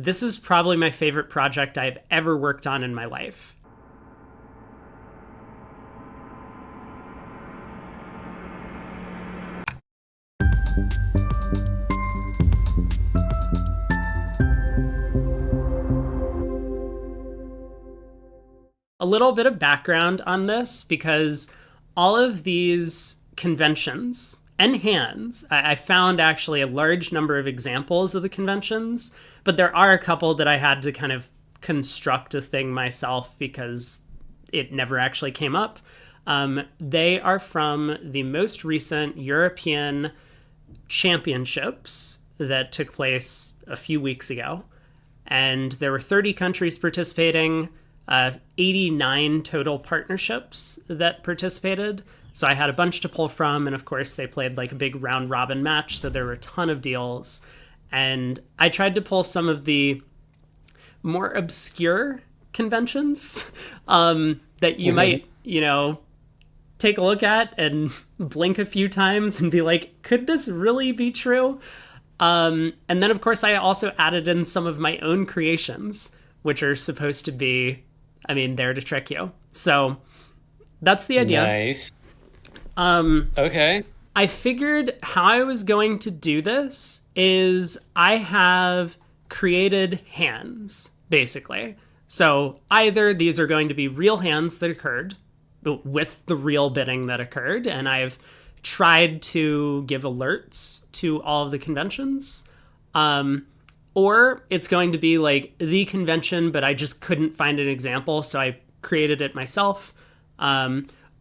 this is probably my favorite project I've ever worked on in my life. A little bit of background on this, because all of these conventions and hands, I found actually a large number of examples of the conventions, but there are a couple that I had to kind of construct a thing myself because it never actually came up. They are from the most recent European championships that took place a few weeks ago. And there were 30 countries participating, 89 total partnerships that participated. So I had a bunch to pull from, and of course they played like a big round robin match, so there were a ton of deals. And I tried to pull some of the more obscure conventions that you might, take a look at and blink a few times and be like, could this really be true? And then, of course, I also added in some of my own creations, which are supposed to be, there to trick you. So that's the idea. Nice. Okay. I figured how I was going to do this is I have created hands, basically. So either these are going to be real hands that occurred with the real bidding that occurred, and I've tried to give alerts to all of the conventions, or it's going to be like the convention, but I just couldn't find an example, so I created it myself.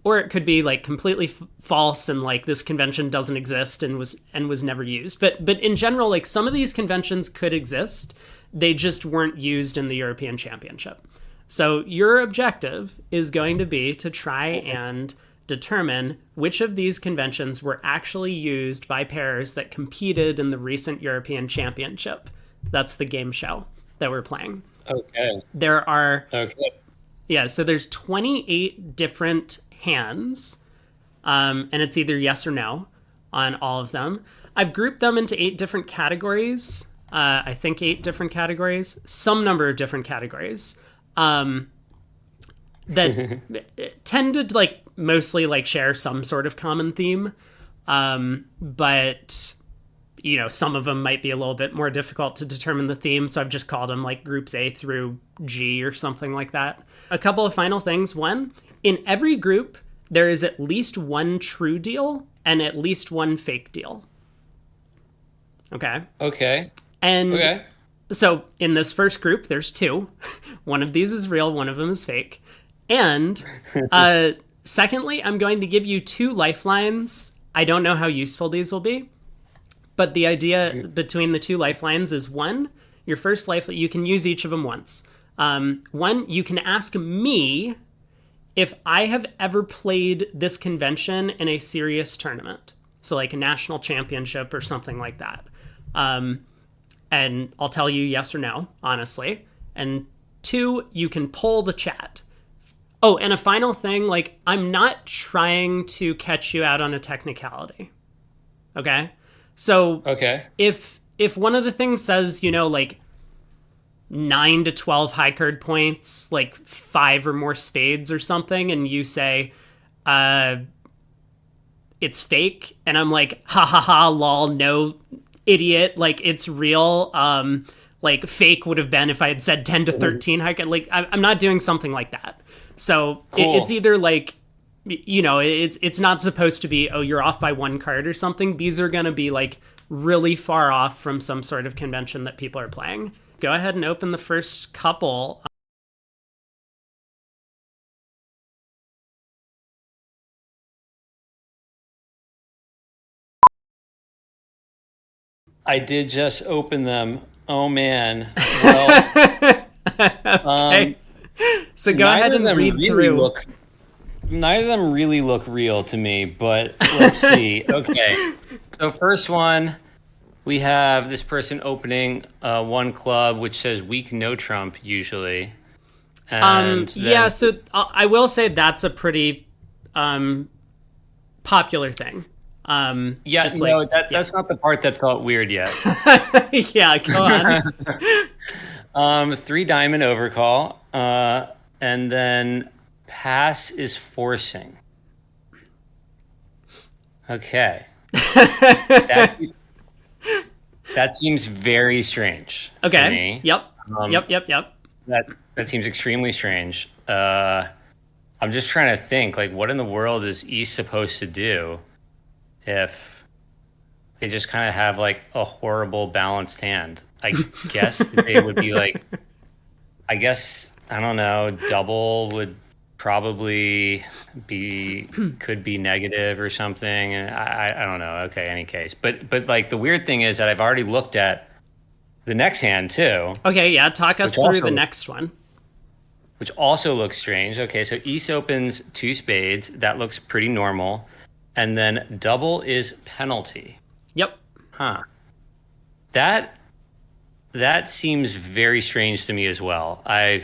Or it could be like completely false and like this convention doesn't exist and was never used. But in general, like some of these conventions could exist. They just weren't used in the European Championship. So your objective is going to be to try and determine which of these conventions were actually used by pairs that competed in the recent European Championship. That's the game show that we're playing. Okay. There are... Okay. Yeah, so there's 28 different hands, and it's either yes or no on all of them. I've grouped them into 8 different categories. I think 8 different categories, some number of different categories that tend to like mostly like share some sort of common theme. But some of them might be a little bit more difficult to determine the theme. So I've just called them like groups A through G or something like that. A couple of final things. One, in every group, there is at least one true deal and at least one fake deal. Okay. Okay. And okay. So in this first group, there's 2. One of these is real, one of them is fake. And secondly, I'm going to give you 2 lifelines. I don't know how useful these will be, but the idea between the 2 lifelines is 1, your first lifeline, you can use each of them once. 1, you can ask me if I have ever played this convention in a serious tournament. So like a national championship or something like that. And I'll tell you yes or no, honestly. And 2, you can poll the chat. Oh, and a final thing, like I'm not trying to catch you out on a technicality. Okay? So if one of the things says, like 9 to 12 high card points, like 5 or more spades or something, and you say, it's fake, and I'm like, ha ha ha, lol, no, idiot, like it's real. Like fake would have been if I had said 10 to 13 high card. Like I'm not doing something like that. So cool. It's either like, it's not supposed to be, oh, you're off by 1 card or something. These are going to be like really far off from some sort of convention that people are playing. Go ahead and open the first couple. I did just open them. Oh man. Well, okay. So go ahead and read through. Neither of them really look real to me, but let's see. Okay. So first one, we have this person opening one club which says weak no Trump usually. And yeah, so I will say that's a pretty popular thing. Yeah, that's not the part that felt weird yet. Yeah, go on. Three diamond overcall, and then pass is forcing. Okay. That's That seems very strange to me. Yep. Yep. That seems extremely strange. I'm just trying to think, like, what in the world is East supposed to do if they just kind of have like a horrible balanced hand? I guess they would be like, I guess, I don't know, double would probably could be negative or something, and I don't know. Okay, any case, but like the weird thing is that I've already looked at the next hand too. Okay, yeah, talk us through the next one, which also looks strange. Okay, so East opens two spades. That looks pretty normal, and then double is penalty. Yep. Huh. That seems very strange to me as well. I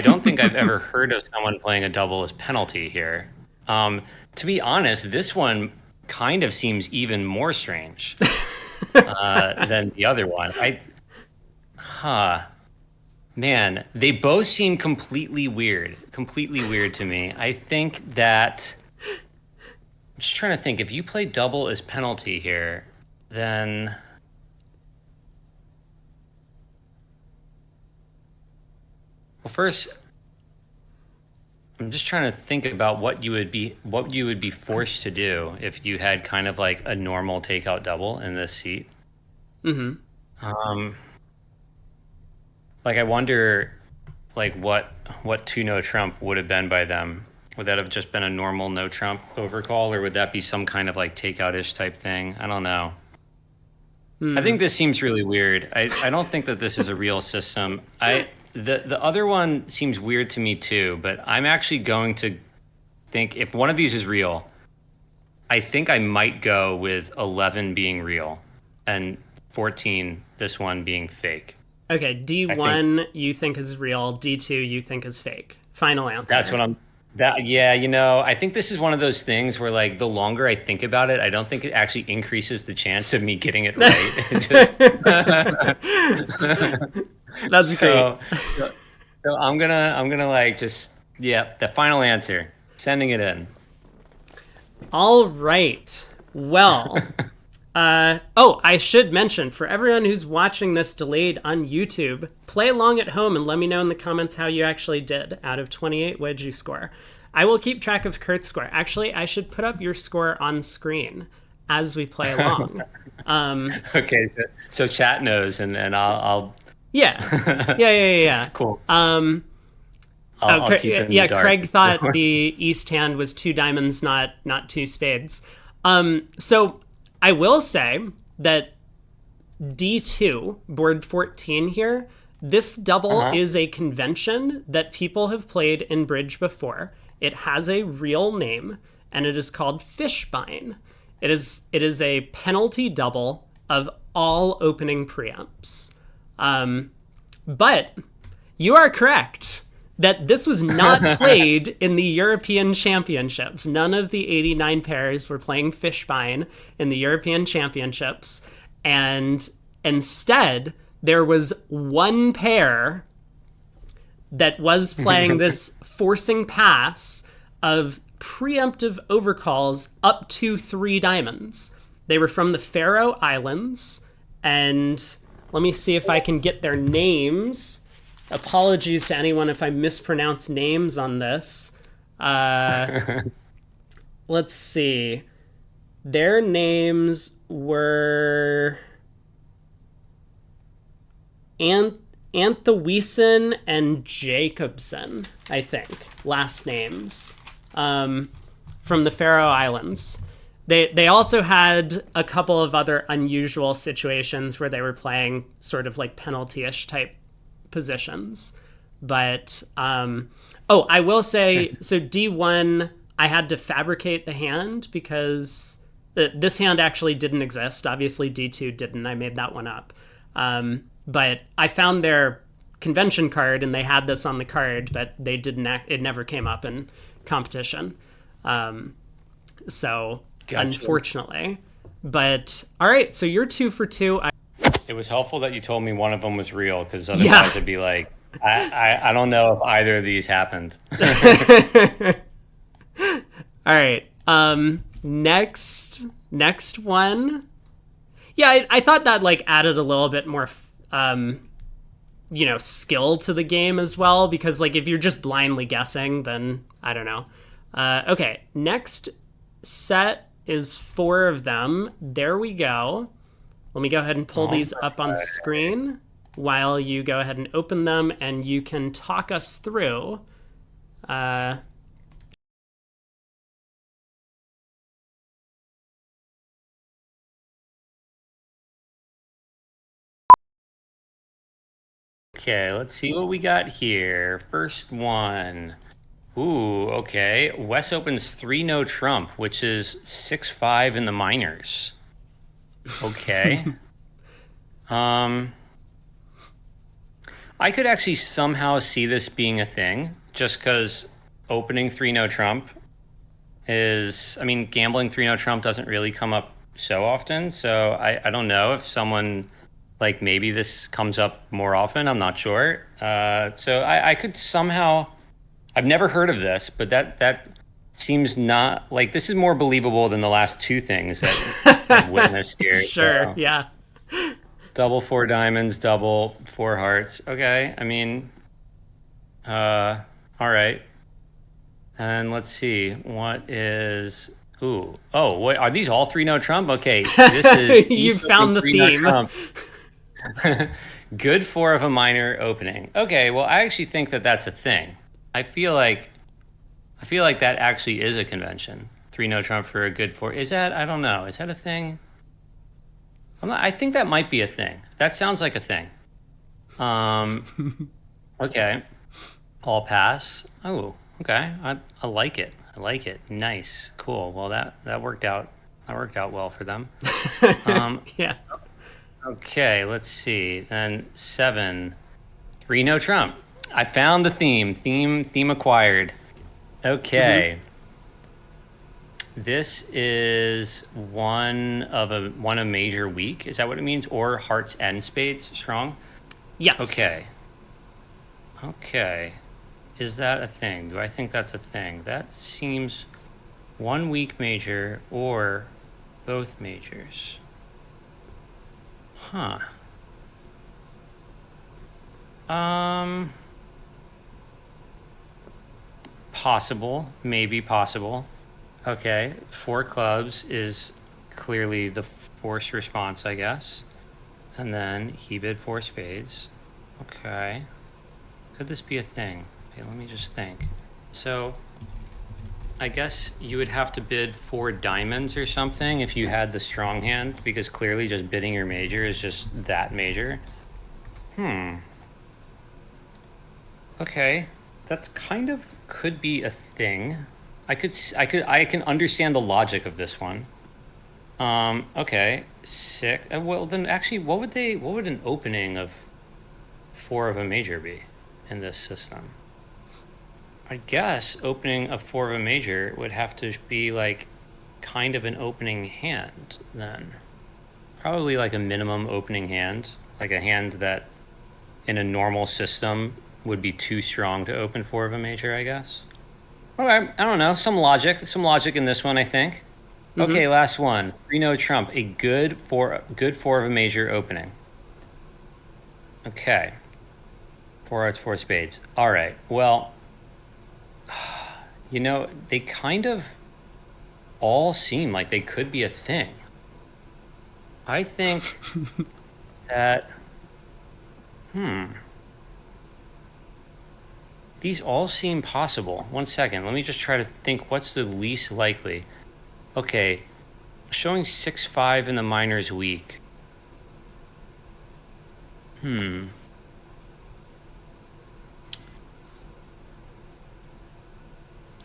don't think I've ever heard of someone playing a double as penalty here. To be honest, this one kind of seems even more strange than the other one. Man, they both seem completely weird to me. I think that, I'm just trying to think, if you play double as penalty here, then... Well, first, I'm just trying to think about what you would be forced to do if you had kind of like a normal takeout double in this seat. Like I wonder, like what two no trump would have been by them. Would that have just been a normal no trump overcall, or would that be some kind of like takeout-ish type thing? I don't know. I think this seems really weird. I don't think that this is a real system. The other one seems weird to me too, but I'm actually going to think if one of these is real, I think I might go with 11 being real and 14, this one being fake. Okay, D1 you think is real, D2 you think is fake. Final answer. That's what I think this is one of those things where like the longer I think about it, I don't think it actually increases the chance of me getting it right. That's great. So I'm gonna like just the final answer. Sending it in. All right. Well, I should mention for everyone who's watching this delayed on YouTube, play along at home and let me know in the comments how you actually did. Out of 28, what did you score? I will keep track of Kurt's score. Actually, I should put up your score on screen as we play along. Okay, so chat knows, and I'll. Yeah. Cool. I'll keep it in the dark. Craig thought the East hand was two diamonds, not two spades. So I will say that D2, board 14 here, this double is a convention that people have played in Bridge before. It has a real name, and it is called Fishbine. It is a penalty double of all opening preempts. But you are correct that this was not played in the European Championships. None of the 89 pairs were playing Fishbine in the European Championships. And instead, there was one pair that was playing this forcing pass of preemptive overcalls up to 3 diamonds. They were from the Faroe Islands, and let me see if I can get their names. Apologies to anyone if I mispronounce names on this. Let's see. Their names were Anthewesen and Jacobson, I think, last names, from the Faroe Islands. They also had a couple of other unusual situations where they were playing sort of like penalty-ish type positions. But, I will say, so D1, I had to fabricate the hand because this hand actually didn't exist. Obviously, D2 didn't. I made that one up. But I found their convention card and they had this on the card, but they didn't. It never came up in competition. So, gotcha. Unfortunately. But, all right, so you're 2 for 2. It was helpful that you told me one of them was real, because Yeah. otherwise I'd be like, I don't know if either of these happened. All right. Next one. Yeah, I thought that like added a little bit more skill to the game as well, because like if you're just blindly guessing, then I don't know. Okay, next set is four of them. There we go. Let me go ahead and pull these up on screen while you go ahead and open them, and you can talk us through. Okay, let's see what we got here. First one. Ooh, okay. Wes opens 3 no trump, which is 6-5 in the minors. Okay. I could actually somehow see this being a thing, just because opening 3 no trump is, I mean, gambling 3 no trump doesn't really come up so often. So I don't know if someone, like, maybe this comes up more often. I'm not sure. So I could somehow, I've never heard of this, but that seems not like, this is more believable than the last two things that I've witnessed here. Sure, So, yeah. double 4 diamonds, double 4 hearts. Okay, I mean, all right. And let's see, what is, ooh, oh, what are these, all 3 no trump? Okay, this is You found the 3 no theme. trump. Good 4 of a minor opening. Okay, well, I actually think that that's a thing. I feel like that actually is a convention. 3 no trump for a good 4. Is that, I don't know, is that a thing? I think that might be a thing. That sounds like a thing. Okay. All pass. Oh, okay. I like it. I like it. Nice. Cool. Well, that worked out. That worked out well for them. Yeah. Okay, let's see. Then 7. 3 no trump. I found the theme. Theme acquired. Okay. This is one of major weak. Is that what it means? Or hearts and spades strong? Yes. Okay. Okay. Is that a thing? Do I think that's a thing? That seems one weak major or both majors. Huh. Possible. Maybe possible. Okay. 4 clubs is clearly the forced response, I guess. And then he bid 4 spades. Okay. Could this be a thing? Okay, let me just think. So, I guess you would have to bid 4 diamonds or something if you had the strong hand, because clearly just bidding your major is just that major. Okay. That's kind of could be a thing. I can understand the logic of this one. Okay. Sick. Well, then actually, what would an opening of 4 of a major be in this system? I guess opening a 4 of a major would have to be like kind of an opening hand then. Probably like a minimum opening hand, like a hand that in a normal system would be too strong to open 4 of a major, I guess. Okay, I don't know, some logic in this one, I think. Okay, last one. 3 no trump, a good 4 of a major opening. Okay. 4 hearts, 4 spades. All right. Well, they kind of all seem like they could be a thing. I think that, these all seem possible. One second. Let me just try to think what's the least likely. Okay. Showing 6-5 in the minors weak. I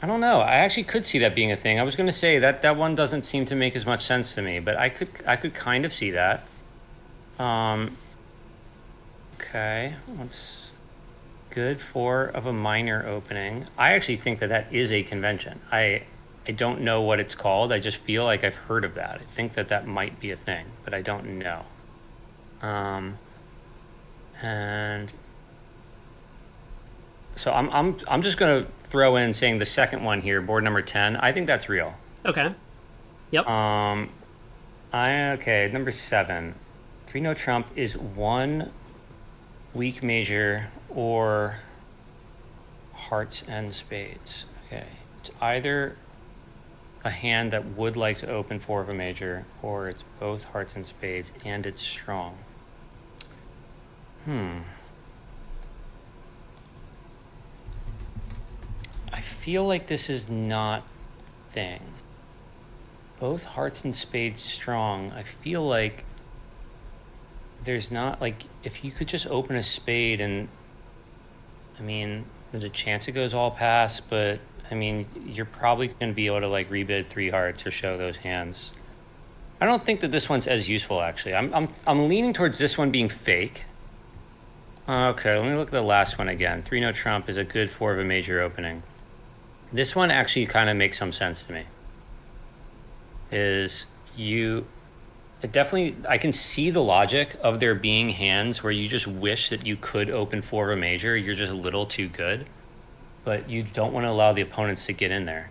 don't know. I actually could see that being a thing. I was going to say that one doesn't seem to make as much sense to me, but I could kind of see that. Okay. What's good 4 of a minor opening? I actually think that is a convention. I don't know what it's called. I just feel like I've heard of that. I think that might be a thing, but I don't know. And so I'm just gonna throw in saying the second one here, board number 10. I think that's real. Okay. Yep. Okay, number 7. 3-no trump is one weak major or hearts and spades. Okay, it's either a hand that would like to open 4 of a major, or it's both hearts and spades, and it's strong. I feel like this is not thing. Both hearts and spades strong. I feel like there's not, like, if you could just open a spade and, I mean, there's a chance it goes all pass, but I mean, you're probably going to be able to like rebid 3 hearts or show those hands. I don't think that this one's as useful, actually. I'm leaning towards this one being fake. Okay, let me look at the last one again. 3-no trump is a good 4 of a major opening. This one actually kind of makes some sense to me. I can see the logic of there being hands where you just wish that you could open 4 of a major. You're just a little too good, but you don't want to allow the opponents to get in there.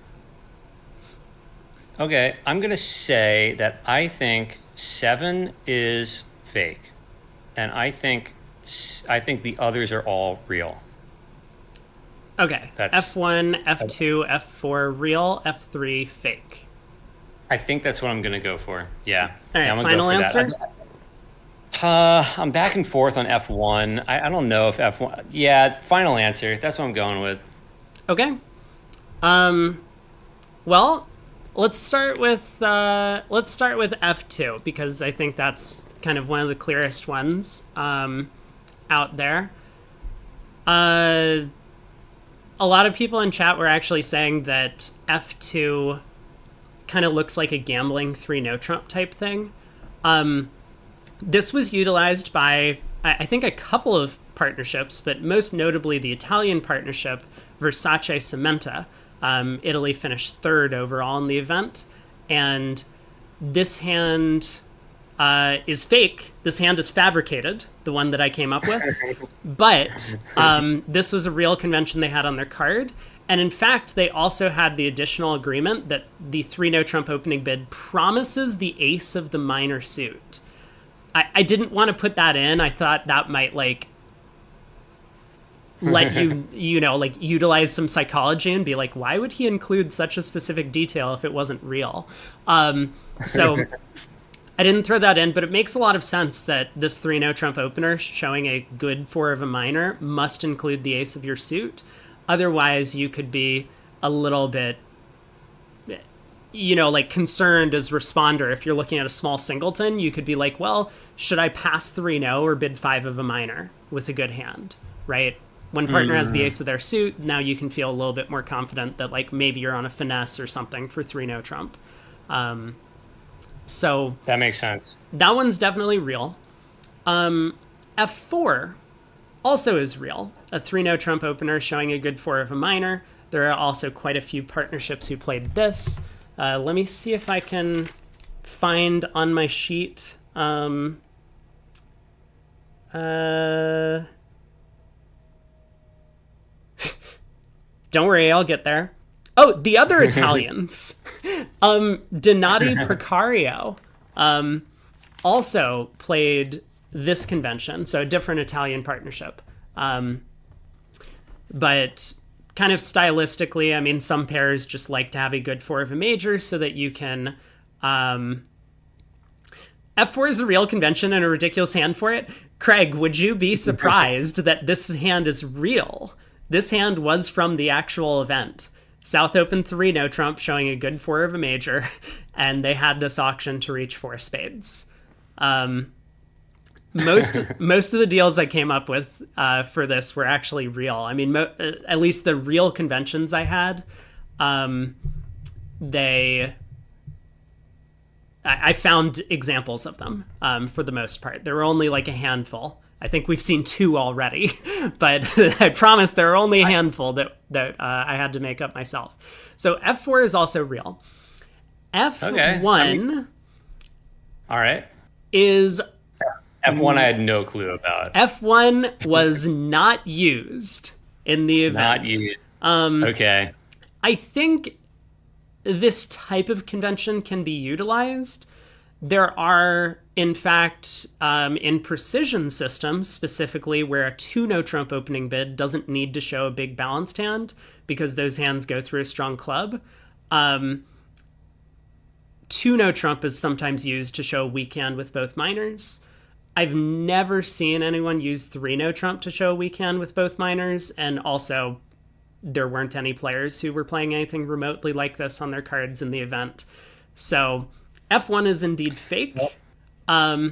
Okay, I'm going to say that I think 7 is fake, and I think the others are all real. Okay, F1, F2, F4 real, F3 fake. I think that's what I'm going to go for. Yeah. All right, I'm gonna final go for answer? that. I'm back and forth on F1. I don't know if F1... Yeah, final answer. That's what I'm going with. Okay. Well, let's start with F2 because I think that's kind of one of the clearest ones out there. A lot of people in chat were actually saying that F2 kind of looks like a gambling 3-no trump type thing. This was utilized by, I think, a couple of partnerships, but most notably the Italian partnership Versace Cementa. Italy finished 3rd overall in the event, and this hand is fake. This hand is fabricated, the one that I came up with. But this was a real convention they had on their card. And in fact, they also had the additional agreement that the 3-no trump opening bid promises the ace of the minor suit. I didn't want to put that in. I thought that might like let you, like utilize some psychology and be like, why would he include such a specific detail if it wasn't real? So I didn't throw that in, but it makes a lot of sense that this 3-no trump opener showing a good 4 of a minor must include the ace of your suit. Otherwise, you could be a little bit, like concerned as responder. If you're looking at a small singleton, you could be like, well, should I pass 3-no or bid 5 of a minor with a good hand, right? When partner has the ace of their suit, now you can feel a little bit more confident that like maybe you're on a finesse or something for 3-no trump. So that makes sense. That one's definitely real. F4 also is real. A 3-no trump opener showing a good 4 of a minor. There are also quite a few partnerships who played this. Let me see if I can find on my sheet. Don't worry, I'll get there. Oh, the other Italians. Donati Precario also played this convention, so a different Italian partnership. But kind of stylistically, I mean, some pairs just like to have a good 4 of a major so that you can... F4 is a real convention and a ridiculous hand for it. Craig, would you be surprised that this hand is real? This hand was from the actual event. South Open 3-no trump showing a good 4 of a major, and they had this auction to reach 4 spades. Most of the deals I came up with for this were actually real. I mean, at least the real conventions I had, I found examples of them for the most part. There were only like a handful. I think we've seen 2 already, but I promise there are only a handful that I had to make up myself. So F4 is also real. F1 all right. is F1 I had no clue about. F1 was not used in the Not event. used. Okay. I think this type of convention can be utilized. There are, in fact, in precision systems specifically, where a 2 no trump opening bid doesn't need to show a big balanced hand because those hands go through a strong club. 2 no trump is sometimes used to show a weak hand with both minors. I've never seen anyone use 3 no trump to show a weak hand with both minors, and also there weren't any players who were playing anything remotely like this on their cards in the event. So F1 is indeed fake.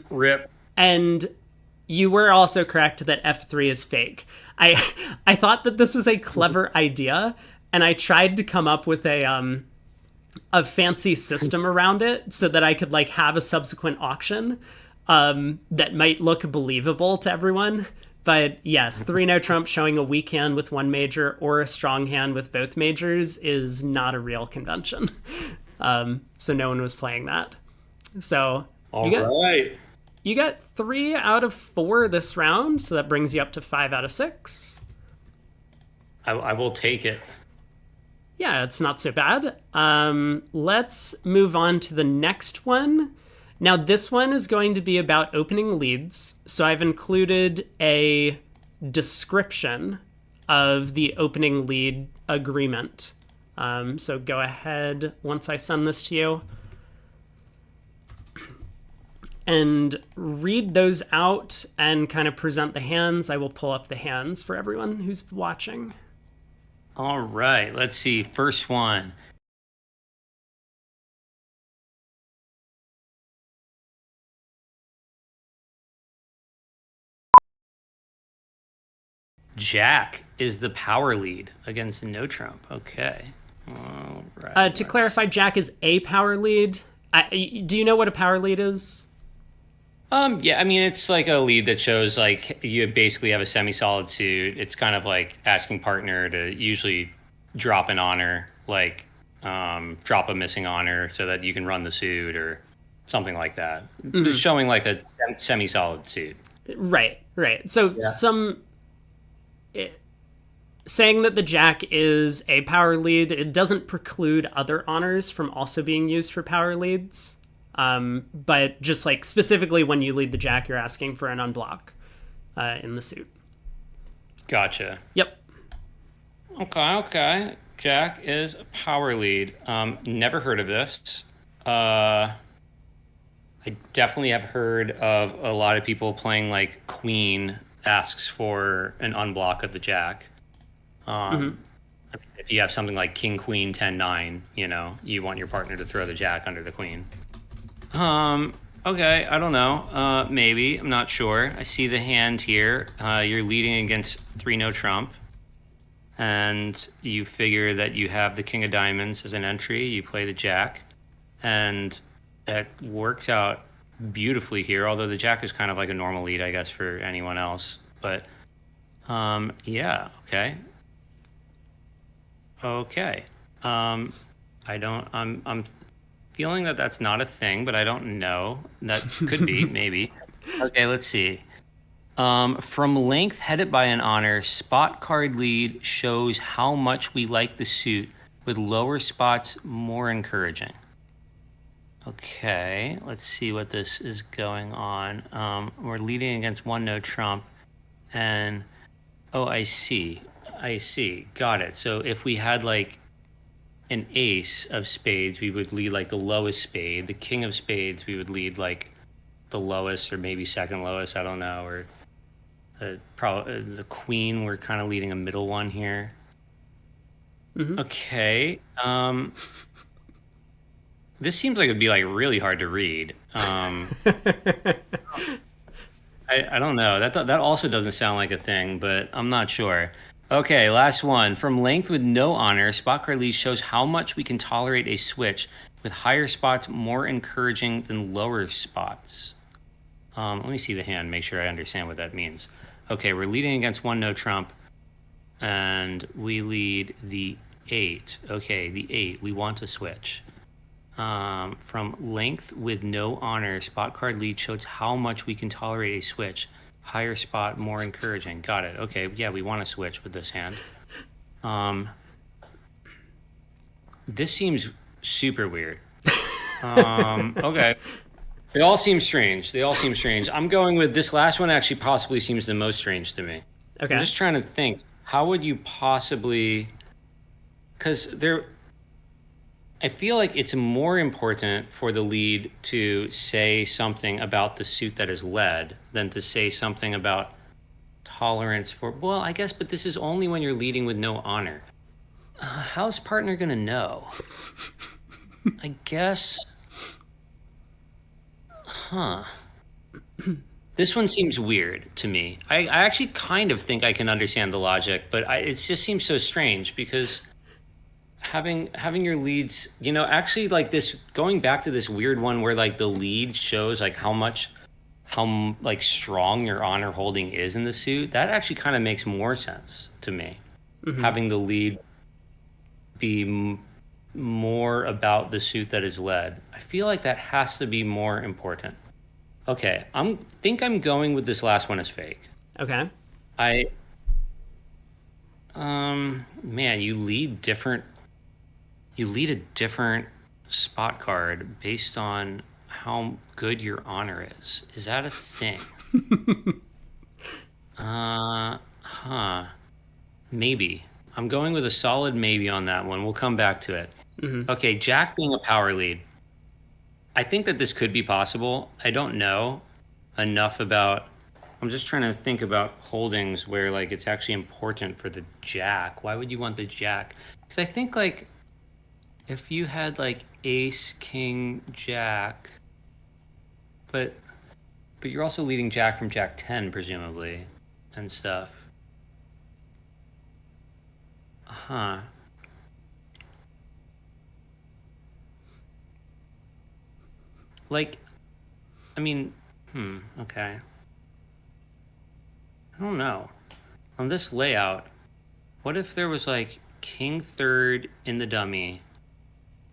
Rip. And you were also correct that F3 is fake. I thought that this was a clever idea, and I tried to come up with a fancy system around it so that I could like have a subsequent auction that might look believable to everyone. But yes, 3 no trump showing a weak hand with one major or a strong hand with both majors is not a real convention. So no one was playing that. So you got 3 out of 4 this round, so that brings you up to 5 out of 6. I will take it. Yeah, it's not so bad. Let's move on to the next one. Now, this one is going to be about opening leads, so I've included a description of the opening lead agreement. So go ahead once I send this to you and read those out and kind of present the hands. I will pull up the hands for everyone who's watching. All right, let's see. First one. Jack is the power lead against no trump. Okay. All right. To clarify, Jack is a power lead. Do you know what a power lead is? Yeah, I mean, it's like a lead that shows like you basically have a semi-solid suit. It's kind of like asking partner to usually drop an honor, like drop a missing honor so that you can run the suit or something like that. It's showing like a semi-solid suit. Right. So saying that the Jack is a power lead, it doesn't preclude other honors from also being used for power leads. But just like specifically when you lead the Jack, you're asking for an unblock in the suit. Gotcha. Yep. Okay. Jack is a power lead. Never heard of this. I definitely have heard of a lot of people playing like Queen asks for an unblock of the Jack. If you have something like King, Queen, 10-9, you want your partner to throw the Jack under the Queen. Okay, I don't know. Maybe, I'm not sure. I see the hand here. You're leading against 3 no trump. And you figure that you have the King of Diamonds as an entry. You play the Jack. And it works out beautifully here, although the Jack is kind of like a normal lead, I guess, for anyone else. But, yeah, okay. Okay. I'm feeling that that's not a thing, but I don't know. That could be, maybe. Okay, let's see. From length headed by an honor, spot card lead shows how much we like the suit, with lower spots more encouraging. Okay, let's see what this is going on. We're leading against 1 no trump, and I see. Got it. So if we had like an ace of spades, we would lead like the lowest spade. The king of spades, we would lead like the lowest or maybe second lowest. I don't know. Or the queen, we're kind of leading a middle one here. Okay. This seems like it'd be like really hard to read. I don't know. That also doesn't sound like a thing, but I'm not sure. Okay, last one. From length with no honor, spot card lead shows how much we can tolerate a switch, with higher spots more encouraging than lower spots. Let me see the hand, make sure I understand what that means. Okay, we're leading against 1 no trump, and we lead the 8. Okay, the 8. We want to switch. From length with no honor, spot card lead shows how much we can tolerate a switch. Higher spot, more encouraging. Got it. Okay, yeah, we want to switch with this hand. This seems super weird. Okay. They all seem strange. I'm going with this last one actually possibly seems the most strange to me. Okay. I'm just trying to think. How would you possibly... Because I feel like it's more important for the lead to say something about the suit that is led than to say something about tolerance for... Well, I guess, but this is only when you're leading with no honor. How's partner going to know? I guess... Huh. This one seems weird to me. I actually kind of think I can understand the logic, but it just seems so strange because having your leads, actually like this, going back to this weird one where like the lead shows like how like strong your honor holding is in the suit, that actually kind of makes more sense to me. Mm-hmm. Having the lead be more about the suit that is led. I feel like that has to be more important. Okay, think I'm going with this last one as fake. Okay. Man, you lead a different spot card based on how good your honor is. Is that a thing? Maybe. I'm going with a solid maybe on that one. We'll come back to it. Mm-hmm. Okay, Jack being a power lead. I think that this could be possible. I don't know enough about... I'm just trying to think about holdings where like it's actually important for the Jack. Why would you want the Jack? Because I think like if you had like ace, king, Jack, but you're also leading Jack from Jack 10 presumably and stuff. Like, I mean, okay. I don't know. On this layout, what if there was like king third in the dummy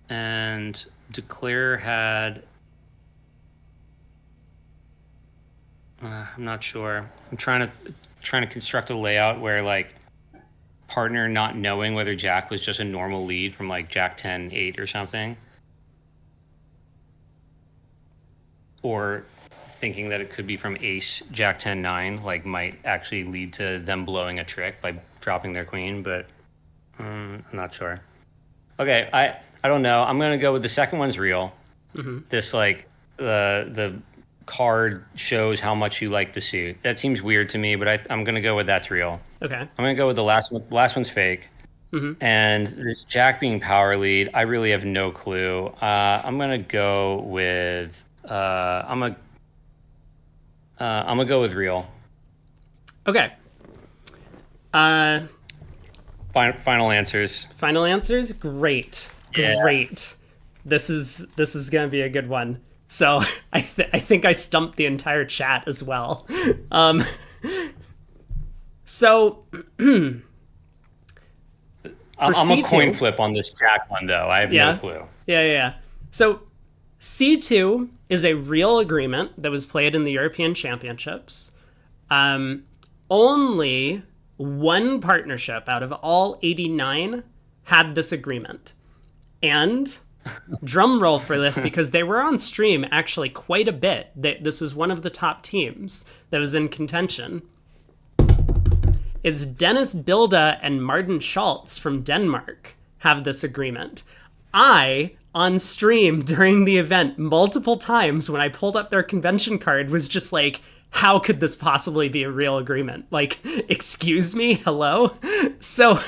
and declare had... I'm not sure. I'm trying to construct a layout where like partner not knowing whether Jack was just a normal lead from like Jack 10, 8 or something. Or thinking that it could be from ace, Jack 10, 9, like might actually lead to them blowing a trick by dropping their queen, but I'm not sure. Okay, I don't know. I'm going to go with the second one's real. Mm-hmm. This like the card shows how much you like the suit. That seems weird to me, but I'm going to go with that's real. Okay. I'm going to go with the last one. Last one's fake. Mm-hmm. And this Jack being power lead, I really have no clue. I'm going to go with... I'm gonna go with real. Okay. Final answers. Final answers? Great. Yeah. Great. This is gonna be a good one. So I think I stumped the entire chat as well. So I'm C2, a coin flip on this Jack one though. I have no clue. Yeah. So C2 is a real agreement that was played in the European Championships. Only one partnership out of all 89 had this agreement. And drum roll for this, because they were on stream actually quite a bit. This was one of the top teams that was in contention. It's Dennis Bilda and Martin Schultz from Denmark have this agreement. On stream during the event multiple times when I pulled up their convention card was just like, how could this possibly be a real agreement? Like, excuse me, hello? So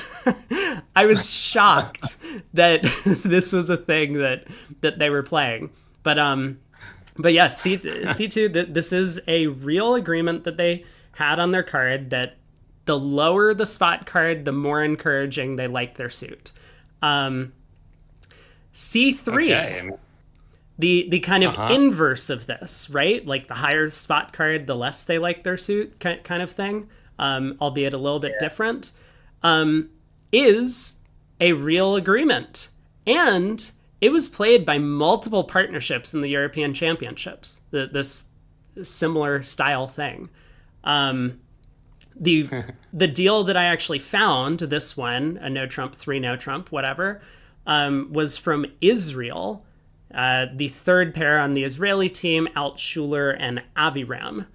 I was shocked that this was a thing that they were playing. But yeah, C2, this is a real agreement that they had on their card, that the lower the spot card, the more encouraging they like their suit. C3, okay. The kind of inverse of this, right? Like the higher spot card, the less they like their suit kind of thing, albeit a little bit different, is a real agreement. And it was played by multiple partnerships in the European Championships. This similar style thing. The deal that I actually found, this one, a no trump, 3 no trump, whatever, was from Israel. The third pair on the Israeli team, Altshuler and Aviram,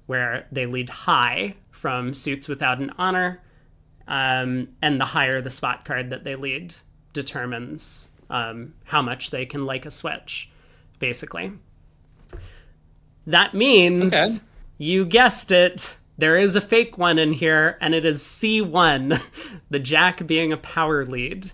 where they lead high from suits without an honor, and the higher the spot card that they lead determines how much they can like a switch, basically. That means, you guessed it, there is a fake one in here, and it is C1, the jack being a power lead.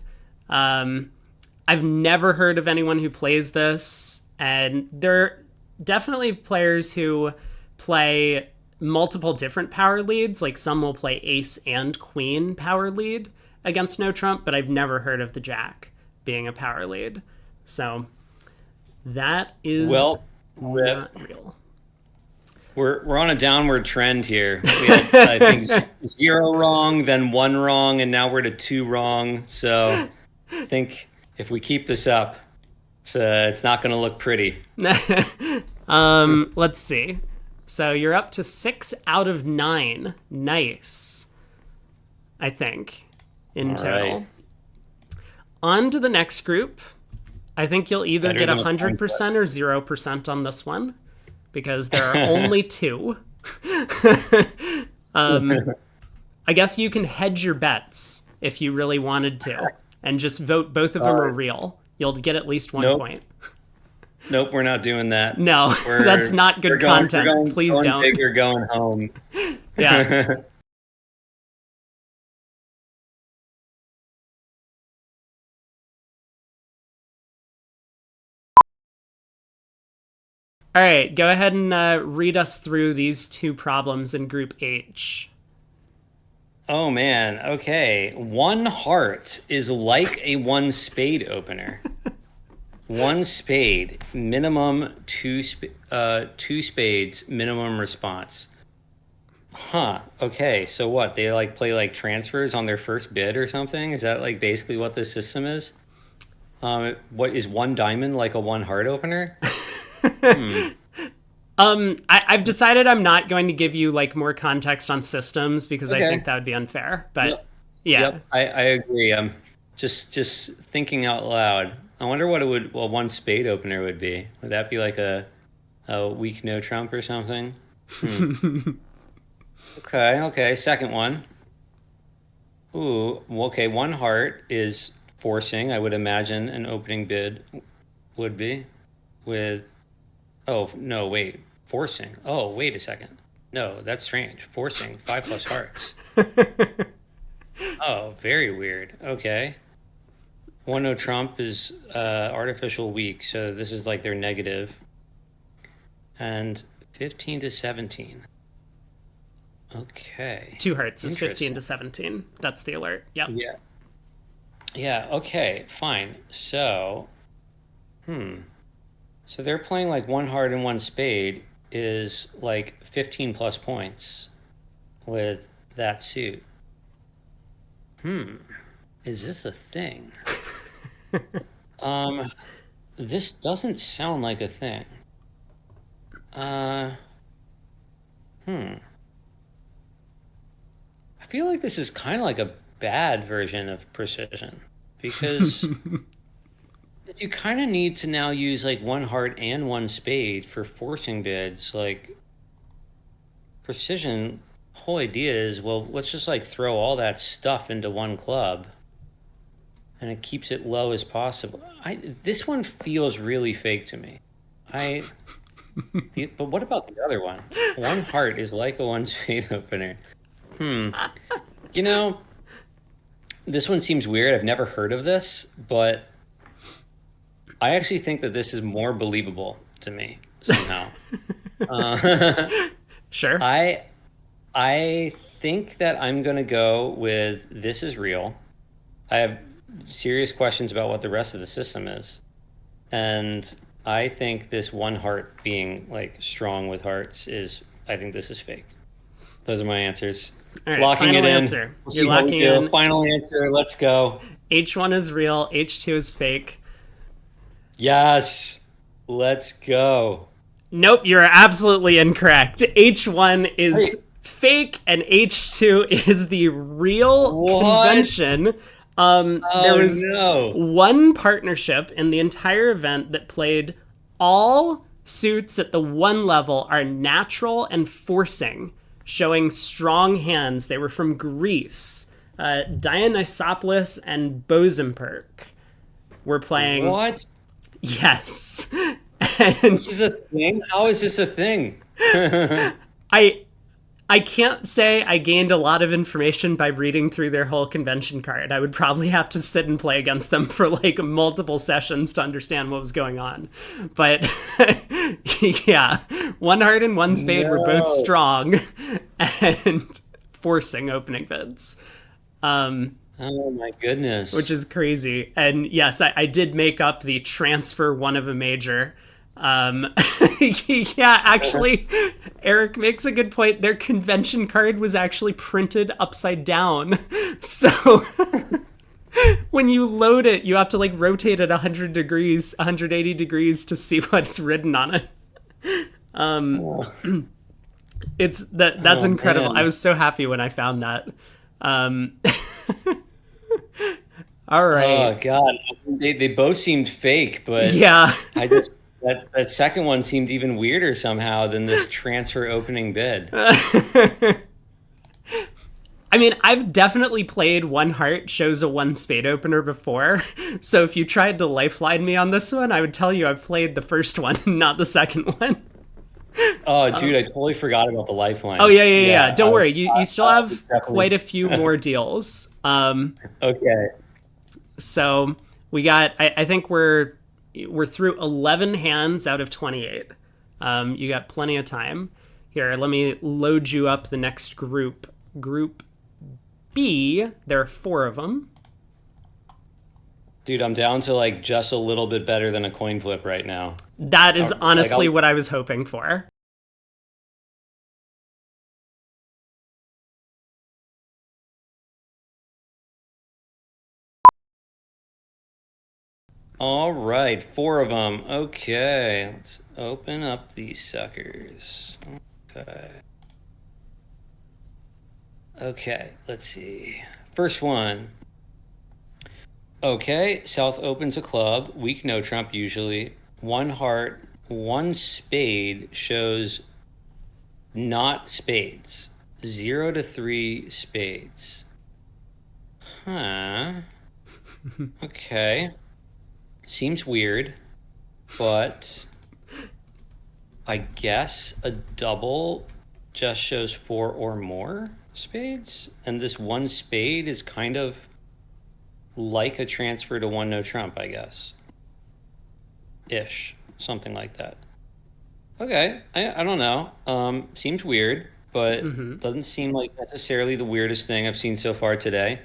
I've never heard of anyone who plays this, and there are definitely players who play multiple different power leads. Like some will play ace and queen power lead against no trump, but I've never heard of the jack being a power lead. So that is not real. We're on a downward trend here. We had, I think, 0 wrong, then 1 wrong, and now we're to 2 wrong. So I think if we keep this up, it's not going to look pretty. Let's see. So you're up to 6 out of 9. Nice. I think, in total. Right. On to the next group. I think you'll either get 100% or 0% on this one, because there are only 2. I guess you can hedge your bets if you really wanted to, and just vote both of them are real. You'll get at least 1 point. Nope, we're not doing that. No, that's not good content. Please don't. Big or going home. Yeah. All right, go ahead and read us through these 2 problems in Group H. Oh, man. Okay. 1 heart is like a 1 spade opener. 1 spade, minimum 2 spades, minimum response. Huh. Okay. So what? They play transfers on their first bid or something? Is that basically what this system is? What is 1 diamond like a 1 heart opener? I've decided I'm not going to give you more context on systems, because I think that would be unfair. But yeah, I agree. I'm just thinking out loud. I wonder what a 1 spade opener would be. Would that be like a weak no trump or something? Okay. Second one. Ooh, okay. 1 heart is forcing. I would imagine an opening bid would be with. Oh, no, wait. Forcing. Oh, wait a second. No, that's strange. Forcing 5+ hearts. Oh, very weird. Okay. 1 no trump is artificial weak, so this is their negative. And 15 to 17. Okay. 2 hearts is 15 to 17. That's the alert. Yep. Yeah, okay, fine. So, So they're playing 1 heart and 1 spade is 15 plus points with that suit. Is this a thing? This doesn't sound like a thing. I feel like this is kind of like a bad version of precision, because you kind of need to now use 1 heart and 1 spade for forcing bids. Precision, whole idea is, well, let's just throw all that stuff into 1 club, and it keeps it low as possible. This one feels really fake to me. But what about the other one? 1 heart is like a 1 spade opener. This one seems weird. I've never heard of this, but I actually think that this is more believable to me somehow. Sure. I think that I'm going to go with this is real. I have serious questions about what the rest of the system is. And I think this 1 heart being strong with hearts I think this is fake. Those are my answers. All right, locking final it in. answer. We'll You're locking in. Final answer. Let's go. H1 is real. H2 is fake. Yes. Let's go. Nope, you're absolutely incorrect. H1 Wait, is fake and H2 is the real what? convention. There Oh was no. one partnership in the entire event that played all suits at the one level are natural and forcing, showing strong hands. They were from Greece. Dionysopolis and Bosenperk were playing. What? Yes. And This is a thing? How is this a thing? I I can't say I gained a lot of information by reading through their whole convention card. I would probably have to sit and play against them for like multiple sessions to understand what was going on. But yeah, one heart and one spade were both No. strong and forcing opening bids, Oh my which goodness. is crazy. And yes, I did make up the transfer one of a major. Um, yeah, actually, Eric makes a good point. Their convention card was actually printed upside down. So when you load it, you have to like rotate it 100 degrees, 180 degrees to see what's written on it. Oh, It's that's oh incredible. I man. was so happy when I found that. Um, all Oh right. God. They both seemed fake, but Yeah. I just that second one seemed even weirder somehow than this transfer opening bid. I mean, I've definitely played one heart shows a one spade opener before. So if you tried to lifeline me on this one, I would tell you I've played the first one, not the second one. Oh, dude, I totally forgot about the Oh yeah, lifelines. yeah, yeah. Yeah, Don't worry. You still I was have definitely quite a few more deals. okay. So we got I think we're through 11 hands out of 28. You got plenty of time. Here, let me load you up the next group. Group B, there are four of them. Dude, I'm down to like just a little bit better than a coin flip right now. That is Like honestly I'll what I was hoping for. All right, four of them. Okay, let's open up these suckers. Okay. Okay, let's see. First one. Okay, South opens a club. Weak no trump usually. One heart, one spade shows not spades. 0 to 3 spades. Huh. Okay. Seems weird, but I guess a double just shows 4 or more spades. And this one spade is kind of like a transfer to one no trump, I guess. Ish. Something like that. Okay. I don't know. Seems weird, but doesn't seem like necessarily the weirdest thing I've seen so far today.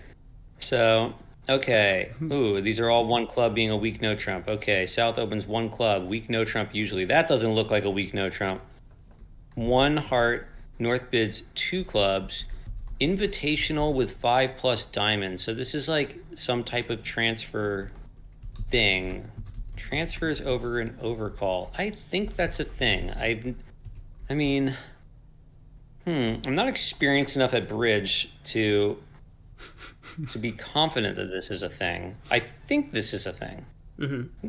So, okay. Ooh, these are all one club being a weak no trump. Okay, South opens one club, weak no trump usually. That doesn't look like a weak no trump. One heart, North bids 2 clubs, invitational with 5 plus diamonds. So this is like some type of transfer thing. Transfers over an overcall. I think that's a thing. I mean, I'm not experienced enough at bridge to be confident that this is a thing. I think this is a thing.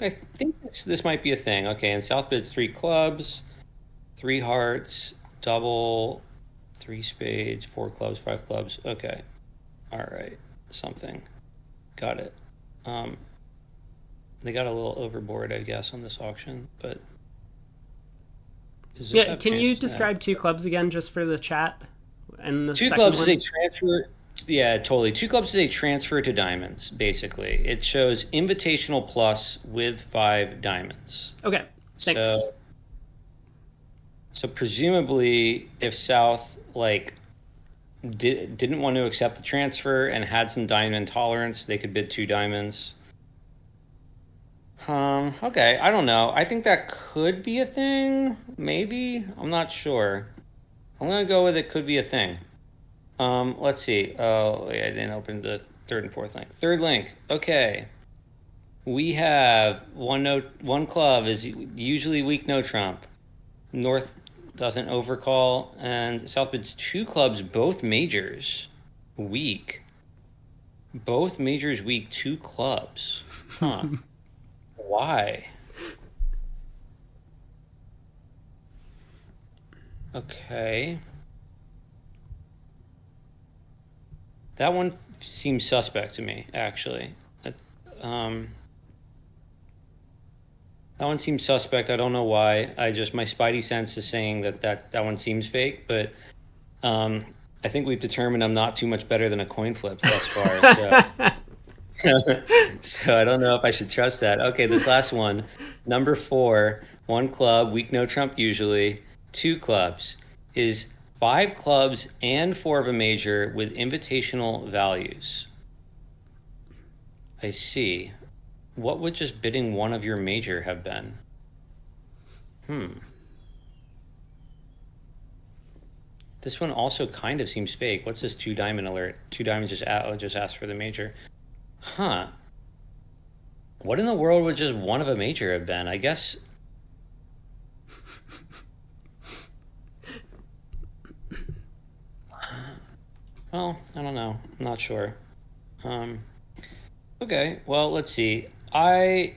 I think this might be a thing. Okay, and South bids 3 clubs, 3 hearts, double, 3 spades, 4 clubs, 5 clubs. Okay, all right, something. Got it. Um, they got a little overboard, I guess, on this auction, but does this Yeah, have can you chances? describe two clubs again just for the chat? And the Two second clubs is a one? transfer. Yeah, totally. 2 clubs is a transfer to diamonds, basically. It shows invitational plus with 5 diamonds. Okay, So, thanks. so presumably, if South like didn't want to accept the transfer and had some diamond tolerance, they could bid 2 diamonds. Okay, I don't know. I think that could be a thing. Maybe. I'm not sure. I'm gonna go with it could be a thing. Let's see. Oh, yeah, I didn't open the third and fourth link. Third link. Okay. We have one club is usually weak no trump. North doesn't overcall, and South bids two clubs, both majors, weak. Both majors weak, two clubs. Huh. Why? Okay. That one seems suspect to me, actually. Um, that one seems suspect. I don't know why. My spidey sense is saying that one seems fake, but um, I think we've determined I'm not too much better than a coin flip thus far. So I don't know if I should trust that. Okay, this last one, number 4, one club, weak no trump usually, two clubs is 5 clubs and 4 of a major with invitational values. I see. What would just bidding one of your major have been? This one also kind of seems fake. What's this 2 diamond alert? 2 diamonds just asked for the major. Huh. What in the world would just one of a major have been? I guess. Well, I don't know. I'm not sure. Okay, well, let's see. I'm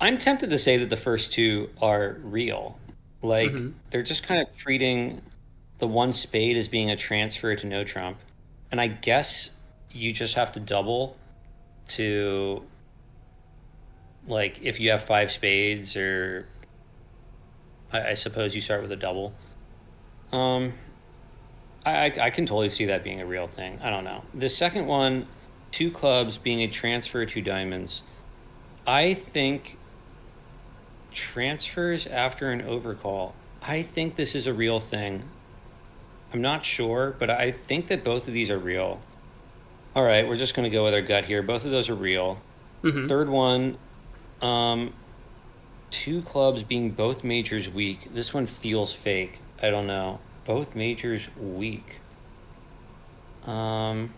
tempted to say that the first 2 are real. Like they're just kind of treating the one spade as being a transfer to no trump. And I guess you just have to double to, like, if you have 5 spades, or I suppose you start with a double. I can totally see that being a real thing. I don't know. The second one, 2 clubs being a transfer to diamonds. I think transfers after an overcall. I think this is a real thing. I'm not sure, but I think that both of these are real. All right, we're just going to go with our gut here. Both of those are real. Third one, 2 clubs being both majors weak. This one feels fake. I don't know. Both majors weak. Man,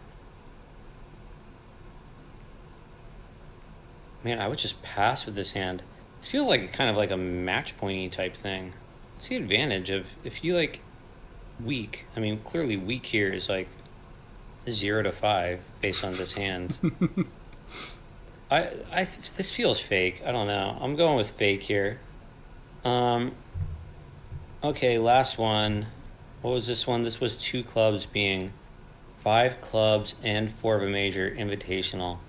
I would just pass with this hand. This feels like kind of like a match pointy type thing. What's the advantage of if you like weak? I mean, clearly weak here is like 0 to 5 based on this hand. This feels fake. I don't know. I'm going with fake here. Okay, last one. What was this one? This was 2 clubs being 5 clubs and 4 of a major invitational.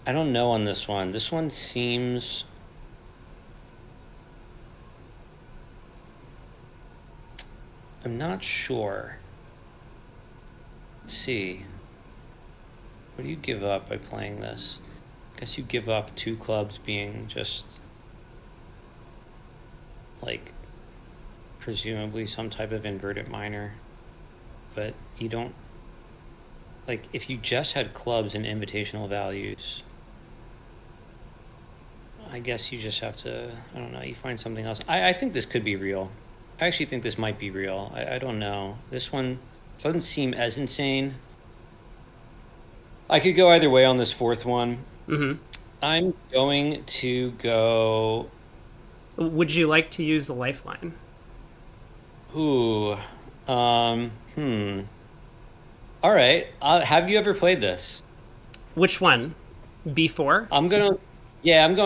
I don't know on this one. This one seems... I'm not sure. Let's see. What do you give up by playing this? I guess you give up 2 clubs being just, like, presumably some type of inverted minor. But you don't... Like, if you just had clubs and invitational values, I guess you just have to, I don't know, you find something else. I think this could be real. I actually think this might be real. I don't know. This one doesn't seem as insane. I could go either way on this 4th one. I'm going to go... Would you like to use the lifeline? Ooh. All right. Have you ever played this? Which one? B4? I'm going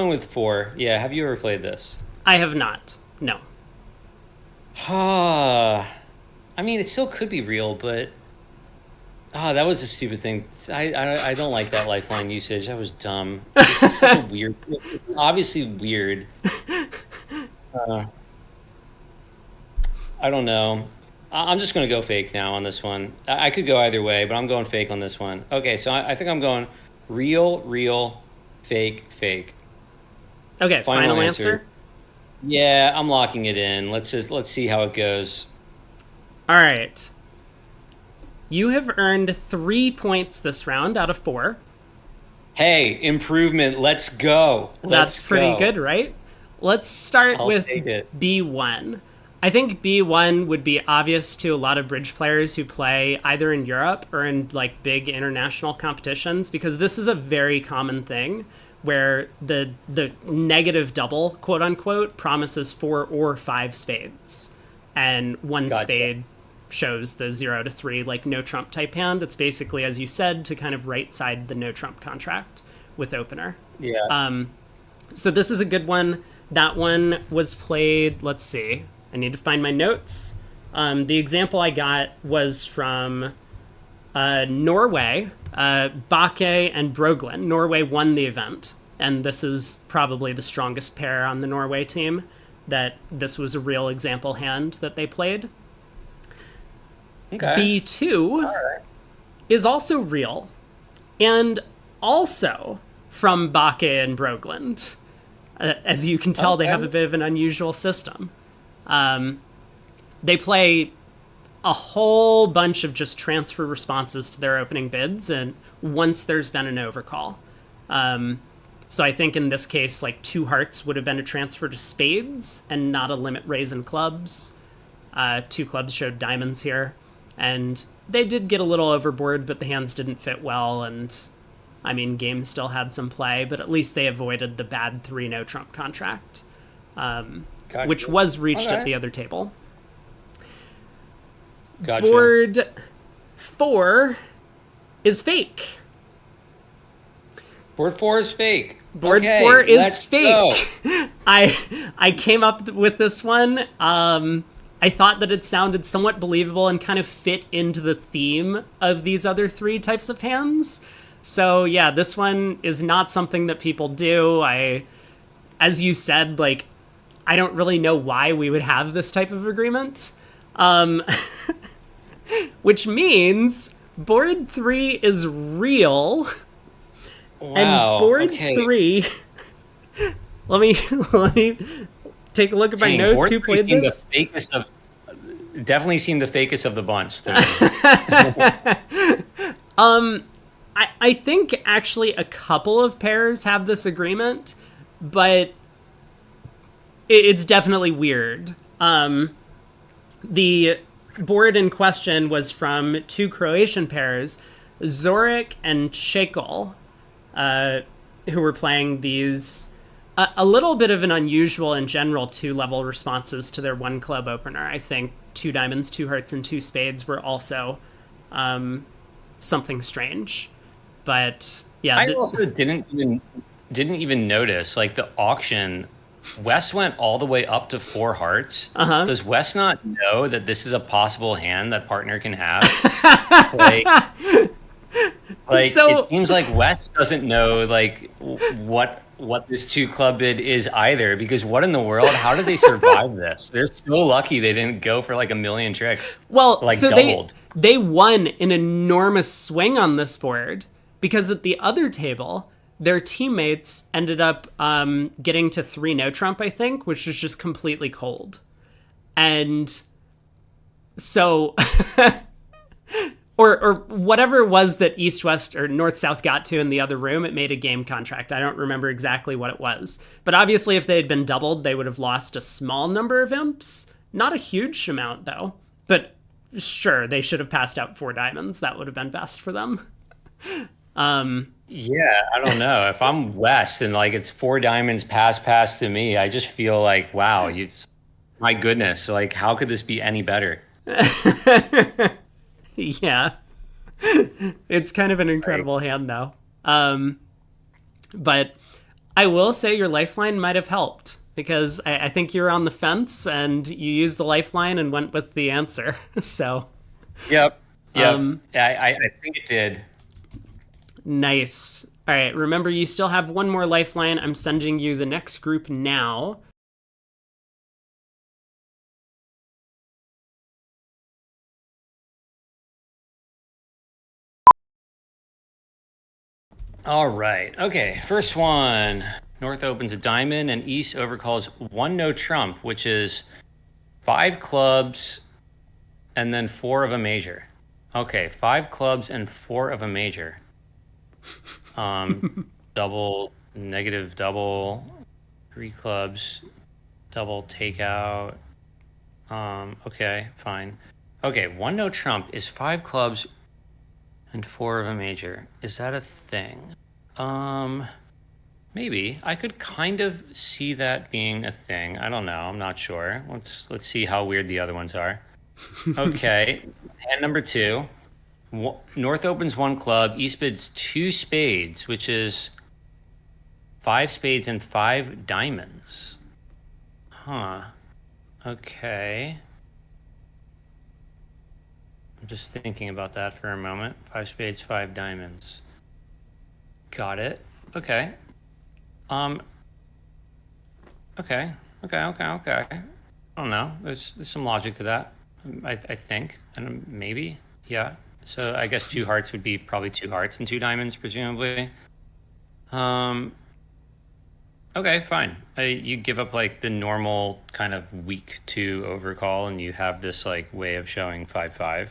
with 4. Yeah, have you ever played this? I have not. No. I mean, it still could be real, but that was a stupid thing. I don't like that lifeline usage. That was dumb. It's so weird. It's obviously weird. I don't know. I'm just going to go fake now on this one. I could go either way, but I'm going fake on this one. Okay, so I think I'm going real, fake. Okay, final answer? Yeah, I'm locking it in. Let's see how it goes. All right. You have earned 3 points this round out of 4. Hey, improvement. Let's go. That's pretty good, right? Let's start with B1. I think B1 would be obvious to a lot of bridge players who play either in Europe or in like big international competitions, because this is a very common thing where the negative double, quote unquote, promises 4 or 5 spades, and one Gotcha. spade shows the 0 to 3 like no trump type hand. It's basically, as you said, to kind of right side the no trump contract with opener. Yeah. So this is a good one. That one was played, let's see, I need to find my notes. The example I got was from Norway, Bake and Broglen. Norway won the event, and this is probably the strongest pair on the Norway team, that this was a real example hand that they played. Okay. B2 is also real, and also from Bake and Brogland. As you can tell, they have a bit of an unusual system. They play a whole bunch of just transfer responses to their opening bids, and once there's been an overcall. So I think in this case, like 2 hearts would have been a transfer to spades and not a limit raise in clubs. 2 clubs showed diamonds here, and they did get a little overboard, but the hands didn't fit well, and I mean, game still had some play, but at least they avoided the bad 3 no trump contract, Gotcha. which was reached at the other table. Gotcha. Board 4 is fake. Board 4 is fake. Board Okay, 4 is let's fake. go. I came up with this one. I thought that it sounded somewhat believable and kind of fit into the theme of these other 3 types of hands. So yeah, this one is not something that people do. As you said, like, I don't really know why we would have this type of agreement. Which means board 3 is real. Wow. And board okay. 3 let me take a look at my Dang, notes. board Who 3 played seemed this? The fakest of, definitely seemed the fakest of the bunch to me. I think actually a couple of pairs have this agreement, but it's definitely weird. The board in question was from 2 Croatian pairs, Zorik and Čekol, who were playing these a little bit of an unusual in general 2-level responses to their 1 club opener. I think 2 diamonds, 2 hearts, and 2 spades were also something strange. But yeah, I also didn't even notice, like, the auction. Wes went all the way up to 4 hearts. Does Wes not know that this is a possible hand that partner can have? like So- it seems like Wes doesn't know like what this 2 club bid is either, because what in the world? How did they survive this? They're so lucky they didn't go for like a million tricks. Well, like so doubled. they won an enormous swing on this board, because at the other table, their teammates ended up getting to 3 no trump, I think, which was just completely cold. And so, or whatever it was that East West or North South got to in the other room, it made a game contract. I don't remember exactly what it was. But obviously, if they had been doubled, they would have lost a small number of imps. Not a huge amount, though. But sure, they should have passed out 4 diamonds. That would have been best for them. Yeah, I don't know. If I'm West and like it's 4 diamonds pass to me, I just feel like, wow, my goodness, like how could this be any better? Yeah. It's kind of an incredible hand, though. But I will say your lifeline might have helped, because I think you're on the fence and you used the lifeline and went with the answer. So. Yep. I think it did. Nice. All right, remember, you still have 1 more lifeline. I'm sending you the next group now. All right. Okay. First one. North opens a diamond and East overcalls 1 no trump, which is 5 clubs and then 4 of a major. Okay. 5 clubs and 4 of a major. Double, negative double, 3 clubs, double takeout. Okay, fine. Okay, one no trump is five clubs and four of a major. Is that a thing? Um, Maybe. I could kind of see that being a thing. I don't know. I'm not sure. Let's see how weird the other ones are. Okay, hand number two. North opens one club. East bids two spades, which is five spades and five diamonds. Huh. Okay. I'm just thinking about that for a moment. Five spades, five diamonds. Got it. Okay. Um. Okay. Okay. I don't know. There's some logic to that. I think, and maybe, yeah. So I guess two hearts would be probably two hearts and two diamonds, presumably. Um. Okay, fine. You give up like the normal kind of weak two overcall, and you have this like way of showing 5-5.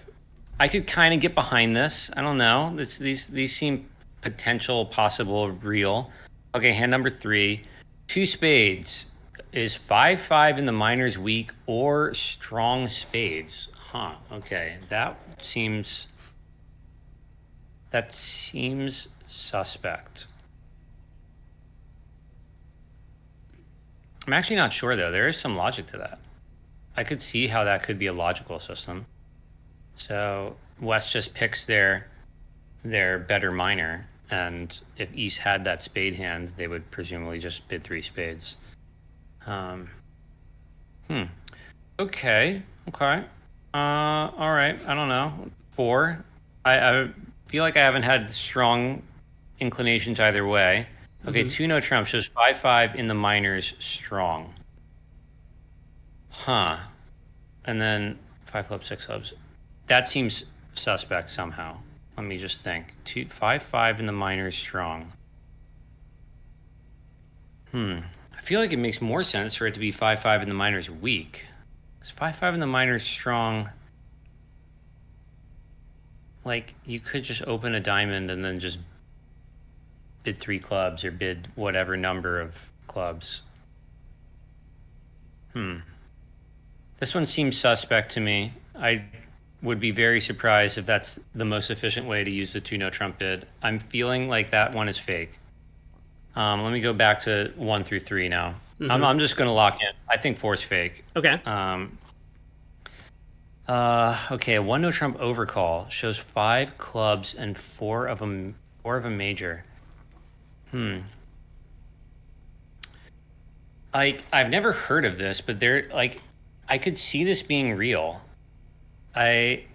I could kind of get behind this. I don't know. These seem potential, possible, real. Okay, hand number three. Two spades is 5-5 in the minors weak or strong spades. Huh. Okay, that seems suspect. I'm actually not sure though. There is some logic to that. I could see how that could be a logical system. So West just picks their better minor, and if East had that spade hand, they would presumably just bid three spades. Um, hmm. Okay. Okay. All right. I don't know. Four. I feel like I haven't had strong inclinations either way. Okay, two no trump shows 5-5 in the minors strong. Huh. And then five clubs, six clubs. That seems suspect somehow. Let me just think. 5-5 in the minors strong. I feel like it makes more sense for it to be 5-5 in the minors weak. Because 5-5 in the minors strong. Like, you could just open a diamond and then just bid three clubs or bid whatever number of clubs. This one seems suspect to me. I would be very surprised if that's the most efficient way to use the two no trump bid. I'm feeling like that one is fake. Let me go back to 1 through 3 now. I'm just going to lock in. I think 4 is fake. Okay. Okay, one no trump overcall shows 5 clubs and four of a major. I've never heard of this, but I could see this being real. I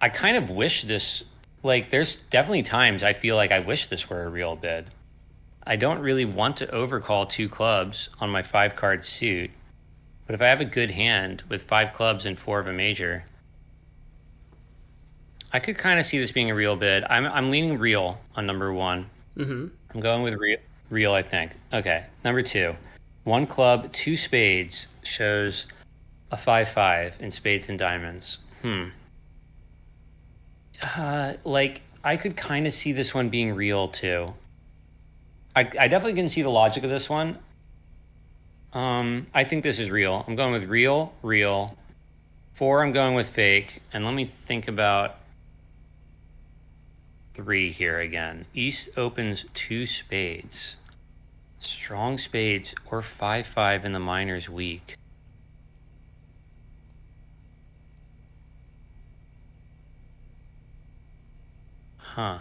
kind of wish this, like, there's definitely times I feel like I wish this were a real bid. I don't really want to overcall 2 clubs on my 5 card suit, but if I have a good hand with 5 clubs and 4 of a major, I could kind of see this being a real bid. I'm leaning real on number 1. I'm going with real, I think. Okay, number 2. 1 club, 2 spades shows a 5-5 in spades and diamonds. Like, I could kind of see this one being real too. I definitely can see the logic of this one. I think this is real. I'm going with real. 4, I'm going with fake. And let me think about 3 here again. East opens 2 spades. Strong spades or 5-5 in the minors weak. Huh.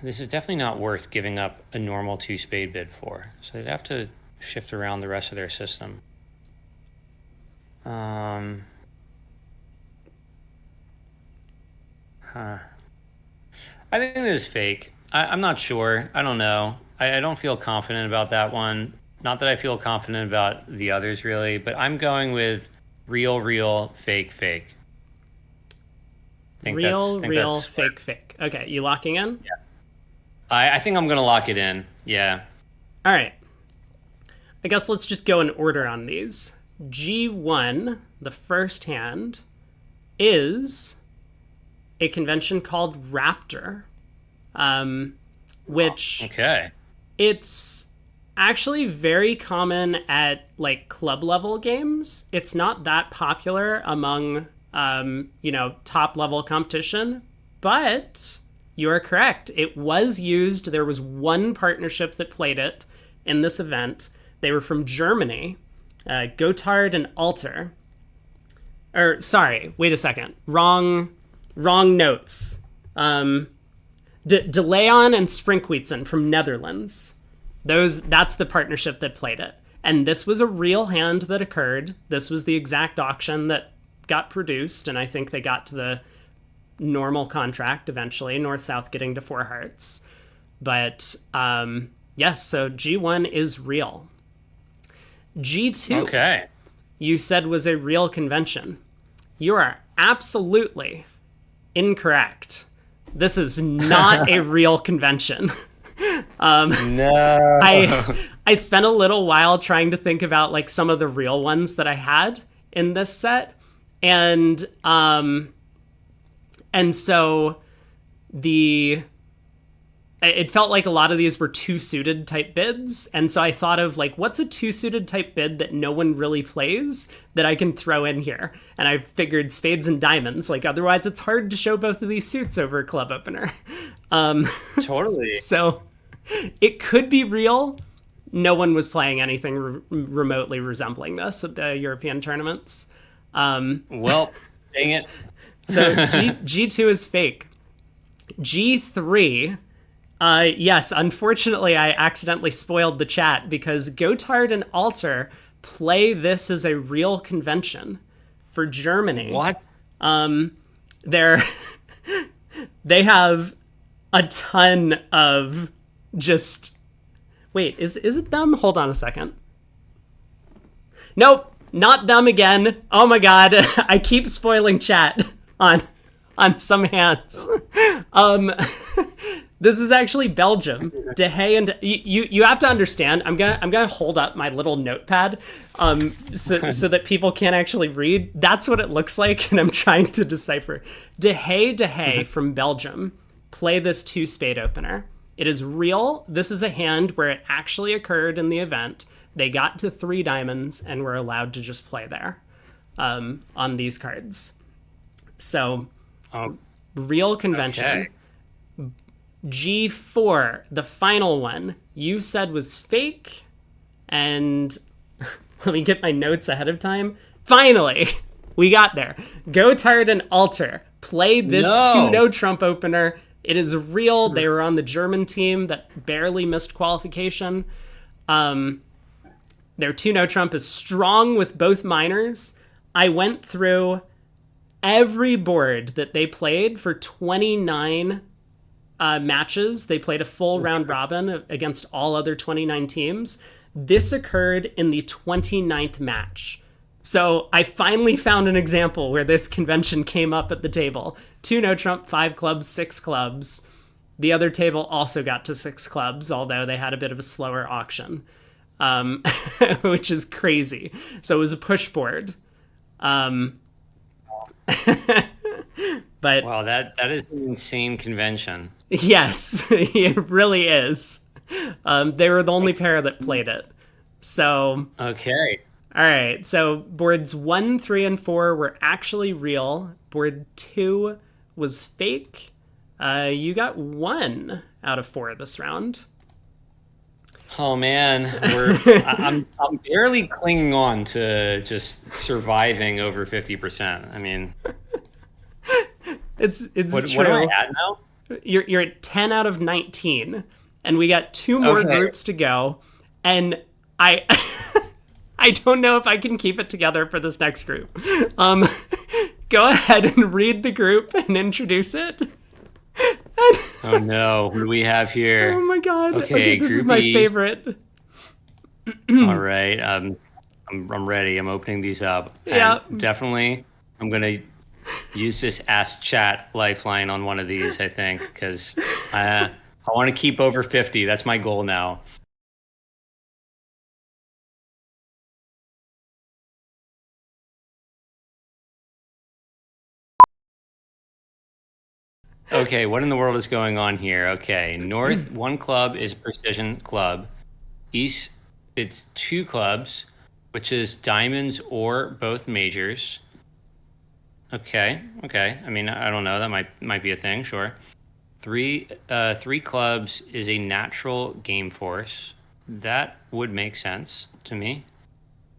This is definitely not worth giving up a normal 2 spade bid for. So they'd have to shift around the rest of their system. I think this is fake. I'm not sure. I don't know. I don't feel confident about that one. Not that I feel confident about the others, really, but I'm going with real, fake. Real, fake. Okay, you locking in? Yeah. I think I'm going to lock it in. Yeah. All right. I guess let's just go in order on these. G1, the first hand, is a convention called Raptor, which Okay. it's actually very common at like club level games. It's not that popular among top level competition, but you are correct. It was used. There was one partnership that played it in this event. They were from Germany, Gotthard and Alter. Or sorry, wait a second. Wrong notes. De Leon and Sprinkweetsen from Netherlands. That's the partnership that played it. And this was a real hand that occurred. This was the exact auction that got produced, and I think they got to the normal contract eventually, North-South getting to 4 hearts. But yes, so G1 is real. G2, Okay. you said was a real convention. You are absolutely incorrect. This is not a real convention. No. I spent a little while trying to think about like some of the real ones that I had in this set, and so it felt like a lot of these were two suited type bids, and so I thought of like, what's a two suited type bid that no one really plays that I can throw in here, and I figured spades and diamonds. Like otherwise, it's hard to show both of these suits over a club opener. Totally. So it could be real. No one was playing anything remotely resembling this at the European tournaments. Well, dang it. So G2 is fake. G3, yes, unfortunately, I accidentally spoiled the chat because Gotthard and Alter play this as a real convention for Germany. What? They have a ton of just... Wait, is it them? Hold on a second. Nope, not them again. Oh my god, I keep spoiling chat on some hands. This is actually Belgium. De Hey and you have to understand. I'm gonna hold up my little notepad, so that people can't actually read. That's what it looks like, and I'm trying to decipher. De Hey from Belgium play this 2 spade opener. It is real. This is a hand where it actually occurred in the event. They got to 3 diamonds and were allowed to just play there, on these cards. So, real convention. Okay. G4, the final one, you said was fake, and let me get my notes ahead of time. Finally, we got there. Gotthard and Alter played this 2-no Trump opener. It is real. They were on the German team that barely missed qualification. Their 2-no Trump is strong with both minors. I went through every board that they played for 29 matches. They played a full round robin against all other 29 teams. This occurred in the 29th match. So I finally found an example where this convention came up at the table. 2-no Trump, 5 clubs, 6 clubs. The other table also got to 6 clubs, although they had a bit of a slower auction, which is crazy. So it was a push board. But wow, that is an insane convention. Yes, it really is. They were the only pair that played it. So Okay. all right, so boards 1, 3, and 4 were actually real. Board 2 was fake. You got 1 out of 4 this round. Oh man, I'm barely clinging on to just surviving over 50%. I mean, It's true. what am I at now? You're at 10 out of 19, and we got 2 more groups to go, and I I don't know if I can keep it together for this next group. Go ahead and read the group and introduce it. Oh no, what do we have here? Oh my god. Okay, Okay, this is Group my E. favorite. All right, I'm ready. I'm opening these up. Yeah. And definitely, I'm gonna use this Ask Chat lifeline on one of these. I think because I want to keep over 50. That's my goal now. Okay, what in the world is going on here? Okay, North, one club is a precision club. East, it's two clubs, which is diamonds or both majors. Okay, okay. I mean, I don't know. That might be a thing. Sure. Three clubs is a natural game force. That would make sense to me.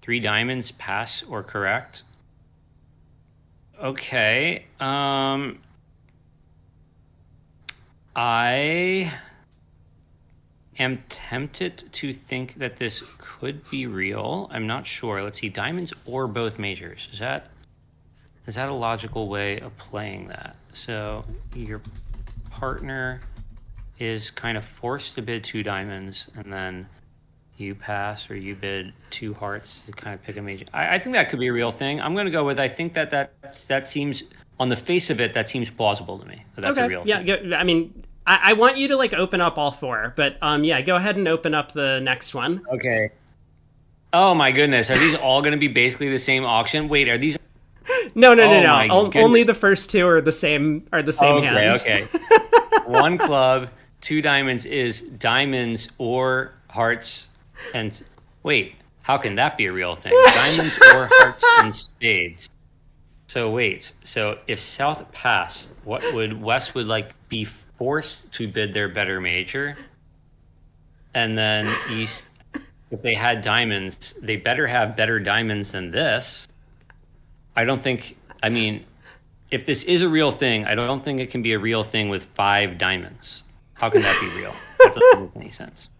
Three diamonds, pass or correct. Okay. I am tempted to think that this could be real. I'm not sure. Let's see. Diamonds or both majors. Is that a logical way of playing that? So your partner is kind of forced to bid two diamonds, and then you pass or you bid two hearts to kind of pick a major. I think that could be a real thing. I'm going to go with, I think that seems, on the face of it, that seems plausible to me. That's a real thing. Yeah. I mean, I want you to like open up all four, but yeah, go ahead and open up the next one. Okay. Oh my goodness. Are these all going to be basically the same auction? Wait, are these... No. Only the first two are the same hand. Okay. One club, two diamonds is diamonds or hearts and... Wait, how can that be a real thing? Diamonds or hearts and spades. So wait, so if South passed, West would like be forced to bid their better major? And then East, if they had diamonds, they better have better diamonds than this. I mean, if this is a real thing, I don't think it can be a real thing with 5 diamonds. How can that be real? That doesn't make any sense.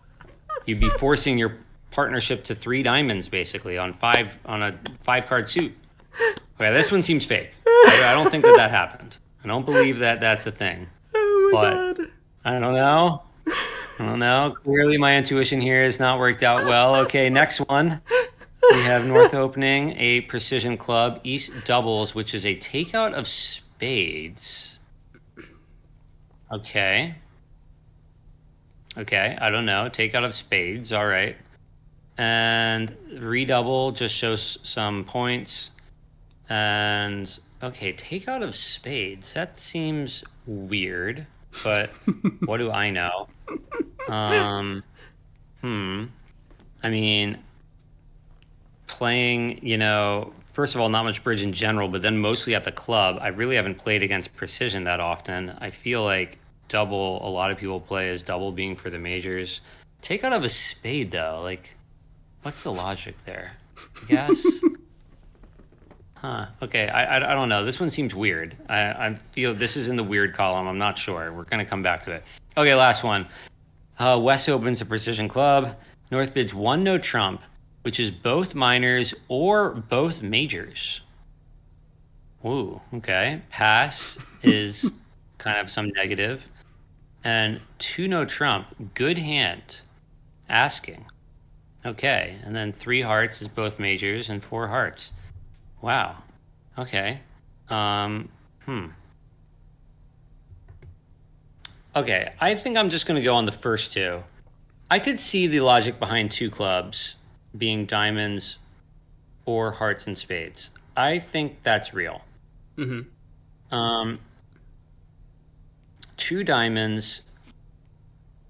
You'd be forcing your partnership to 3 diamonds, basically, on a 5-card suit. Okay, this one seems fake. I don't think that happened. I don't believe that that's a thing. Oh my God. I don't know. Clearly, my intuition here has not worked out well. Okay, next one. We have North opening a precision club, East doubles, which is a takeout of spades. Okay, I don't know. Takeout of spades, all right. And redouble just shows some points. And, okay, takeout of spades. That seems weird, but what do I know? I mean... playing, first of all, not much bridge in general, but then mostly at the club. I really haven't played against precision that often. I feel like double, a lot of people play as double being for the majors. Take out of a spade, though. Like, what's the logic there? I guess? Huh. Okay, I don't know. This one seems weird. I feel this is in the weird column. I'm not sure. We're going to come back to it. Okay, last one. West opens a precision club. North bids 1 no trump, which is both minors or both majors. Ooh, okay. Pass is kind of some negative. And 2 no trump, good hand, asking. Okay, and then 3 hearts is both majors and 4 hearts. Wow, okay. Okay, I think I'm just gonna go on the first two. I could see the logic behind 2 clubs being diamonds or hearts and spades. I think that's real. 2 diamonds.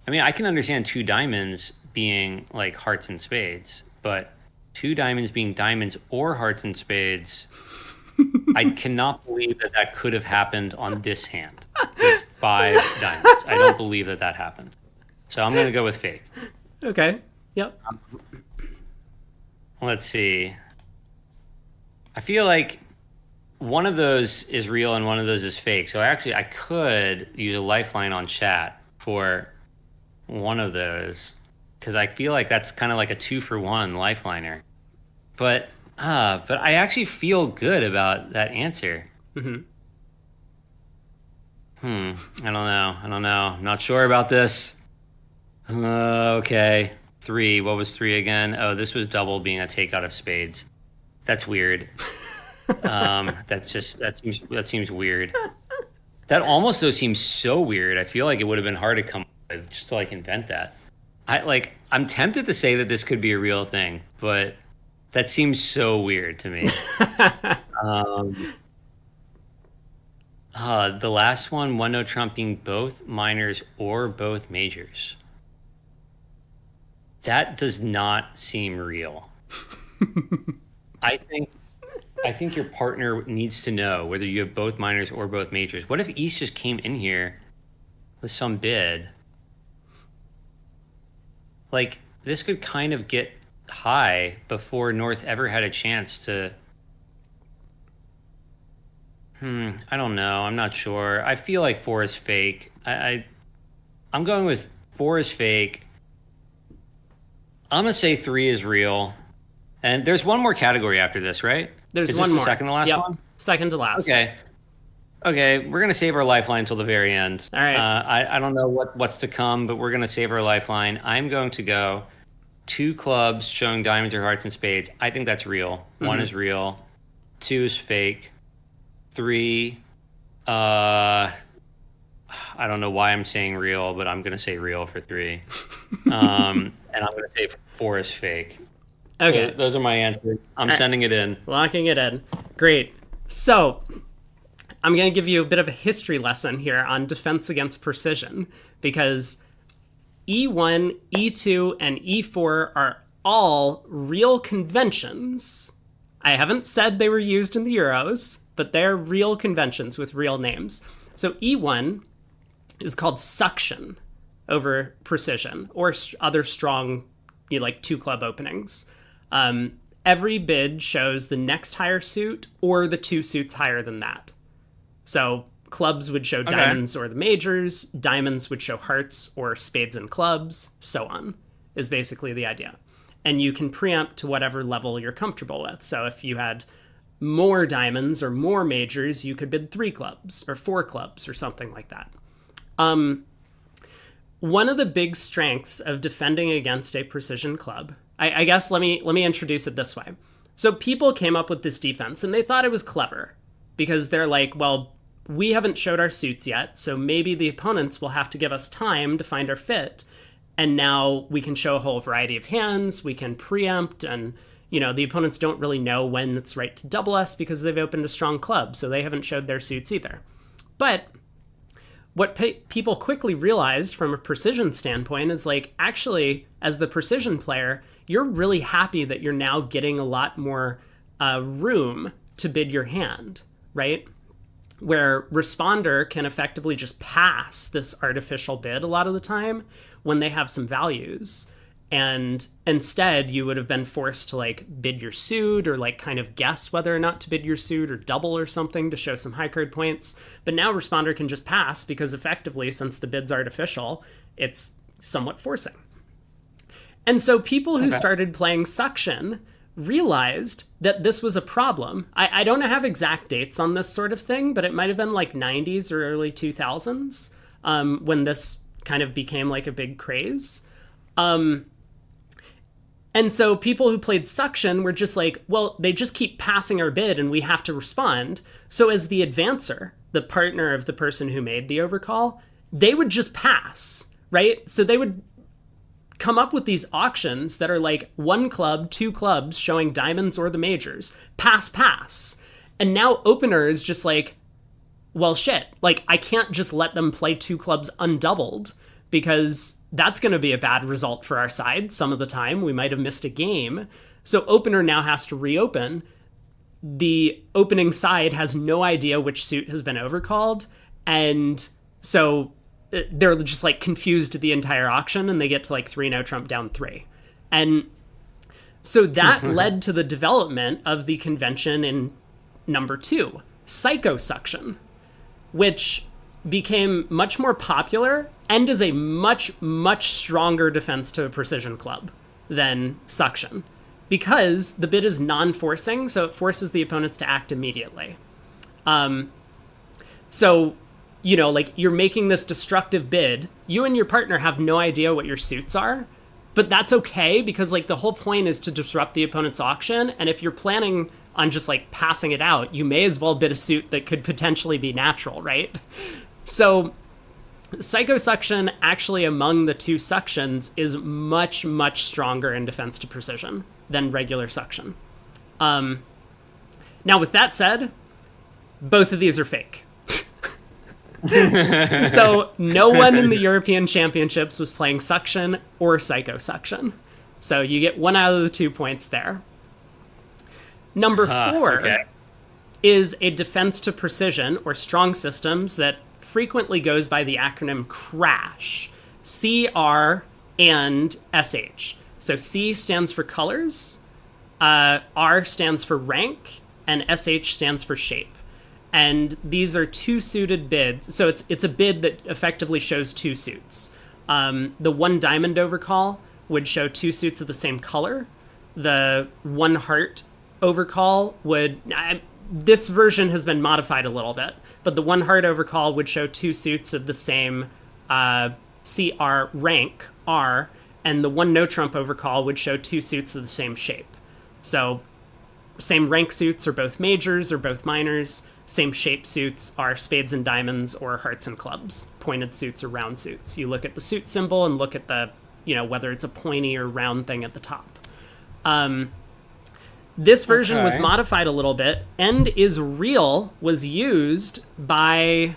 I mean, I can understand 2 diamonds being like hearts and spades, but 2 diamonds being diamonds or hearts and spades, I cannot believe that could have happened on this hand with 5 diamonds. I don't believe that happened. So I'm going to go with fake. Okay. Yep. Let's see. I feel like one of those is real and one of those is fake. So I could use a lifeline on chat for one of those, because I feel like that's kind of like a 2-for-1 lifeliner. But I actually feel good about that answer. I don't know. I'm not sure about this. Okay. 3. What was 3 again? Oh, this was double being a takeout of spades. That's weird. That seems weird. That almost though seems so weird. I feel like it would have been hard to come up with just to like invent that. I'm tempted to say that this could be a real thing, but that seems so weird to me. The last one, 1 no trump being both minors or both majors. That does not seem real. I think your partner needs to know whether you have both minors or both majors. What if East just came in here with some bid? Like, this could kind of get high before North ever had a chance to. I don't know. I'm not sure. I feel like 4 is fake. I'm going with 4 is fake. I'm gonna say 3 is real. And there's one more category after this, right? There's is one this more. The second to last one? Second to last. Okay, we're gonna save our lifeline until the very end. All right. I don't know what's to come, but we're gonna save our lifeline. I'm going to go 2 clubs showing diamonds or hearts and spades. I think that's real. 1 is real. 2 is fake. 3, I don't know why I'm saying real, but I'm gonna say real for 3. And I'm gonna say 4 is fake. Okay. Those are my answers. I'm sending it in. Locking it in. Great. So, I'm going to give you a bit of a history lesson here on defense against precision, because E1, E2, and E4 are all real conventions. I haven't said they were used in the Euros, but they're real conventions with real names. So E1 is called suction over precision, or other strong, like 2 club openings. Every bid shows the next higher suit or the 2 suits higher than that. So clubs would show diamonds or the majors, diamonds would show hearts or spades and clubs, so on, is basically the idea. And you can preempt to whatever level you're comfortable with. So if you had more diamonds or more majors, you could bid 3 clubs or 4 clubs or something like that. One of the big strengths of defending against a precision club, I guess let me introduce it this way. So people came up with this defense and they thought it was clever because they're like, well, we haven't showed our suits yet, so maybe the opponents will have to give us time to find our fit. And now we can show a whole variety of hands, we can preempt, and the opponents don't really know when it's right to double us because they've opened a strong club, so they haven't showed their suits either. But what people quickly realized from a precision standpoint is like, actually, as the precision player, you're really happy that you're now getting a lot more room to bid your hand, right? Where responder can effectively just pass this artificial bid a lot of the time when they have some values. And instead, you would have been forced to like bid your suit or like kind of guess whether or not to bid your suit or double or something to show some high card points. But now responder can just pass because effectively, since the bid's artificial, it's somewhat forcing. And so people who started playing suction realized that this was a problem. I don't have exact dates on this sort of thing, but it might have been like 90s or early 2000s when this kind of became like a big craze. And so people who played suction were just like, well, they just keep passing our bid and we have to respond. So as the advancer, the partner of the person who made the overcall, they would just pass, right? So they would come up with these auctions that are like 1 club, 2 clubs showing diamonds or the majors, pass. And now opener is just like, well, shit, like I can't just let them play 2 clubs undoubled because that's going to be a bad result for our side. Some of the time we might have missed a game. So opener now has to reopen. The opening side has no idea which suit has been overcalled. And so they're just like confused the entire auction and they get to like 3-0 trump down 3. And so that led to the development of the convention in number 2, psychosuction, which became much more popular and is a much, much stronger defense to a precision club than suction because the bid is non-forcing, so it forces the opponents to act immediately. So like you're making this destructive bid, you and your partner have no idea what your suits are, but that's okay because like the whole point is to disrupt the opponent's auction. And if you're planning on just like passing it out, you may as well bid a suit that could potentially be natural, right? So psychosuction actually among the 2 suctions is much, much stronger in defense to precision than regular suction. Now with that said, both of these are fake. So no one in the European Championships was playing suction or psychosuction. So you get 1 out of the 2 points there. Number 4 Okay. is a defense to precision or strong systems that frequently goes by the acronym CRASH. CR and SH. So C stands for colors, R stands for rank, and SH stands for shape. And these are 2 suited bids. So it's a bid that effectively shows 2 suits. The 1 diamond overcall would show 2 suits of the same color. The 1 heart overcall would... this version has been modified a little bit, but the 1 heart overcall would show 2 suits of the same CR rank, R, and the 1 no trump overcall would show 2 suits of the same shape. So same rank suits are both majors or both minors. Same shape suits are spades and diamonds or hearts and clubs. Pointed suits or round suits. You look at the suit symbol and look at the, whether it's a pointy or round thing at the top. This version was modified a little bit. End is real was used by,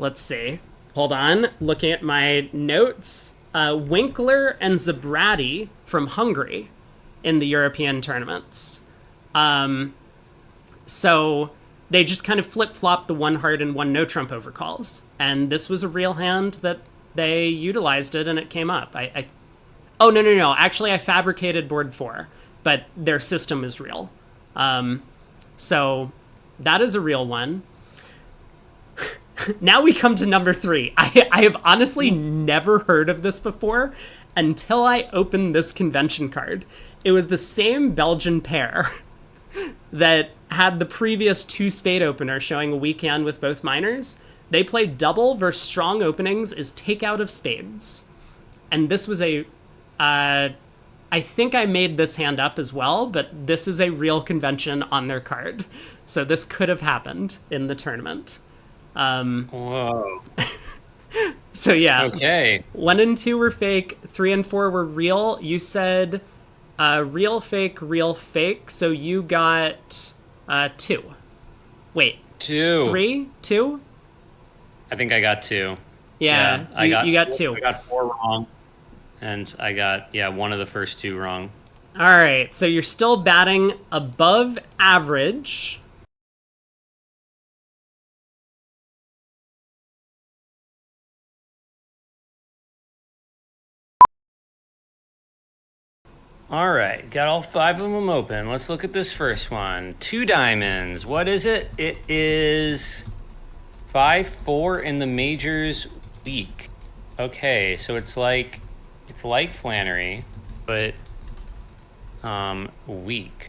let's see, hold on, looking at my notes, Winkler and Zabrati from Hungary in the European tournaments. So they just kind of flip-flopped the 1 heart and 1 no trump overcalls. And this was a real hand that they utilized it and it came up. Oh, no. Actually, I fabricated board 4, but their system is real. So that is a real one. Now we come to number 3. I have honestly never heard of this before until I opened this convention card. It was the same Belgian pair that had the previous 2 spade opener showing a weekend with both minors. They played double versus strong openings is takeout of spades. And this was I think I made this hand up as well, but this is a real convention on their card. So this could have happened in the tournament. Whoa. So yeah. Okay. 1 and 2 were fake. 3 and 4 were real. You said real, fake. So you got 2. Wait. 2. 3? 2? I think I got 2. Yeah, you got 2. I got 4 wrong. And I got, 1 of the first 2 wrong. All right, so you're still batting above average. All right, got all 5 of them open. Let's look at this first one. 2 diamonds. What is it? It is 5-4 in the majors week. Okay, so it's like Flannery, but weak.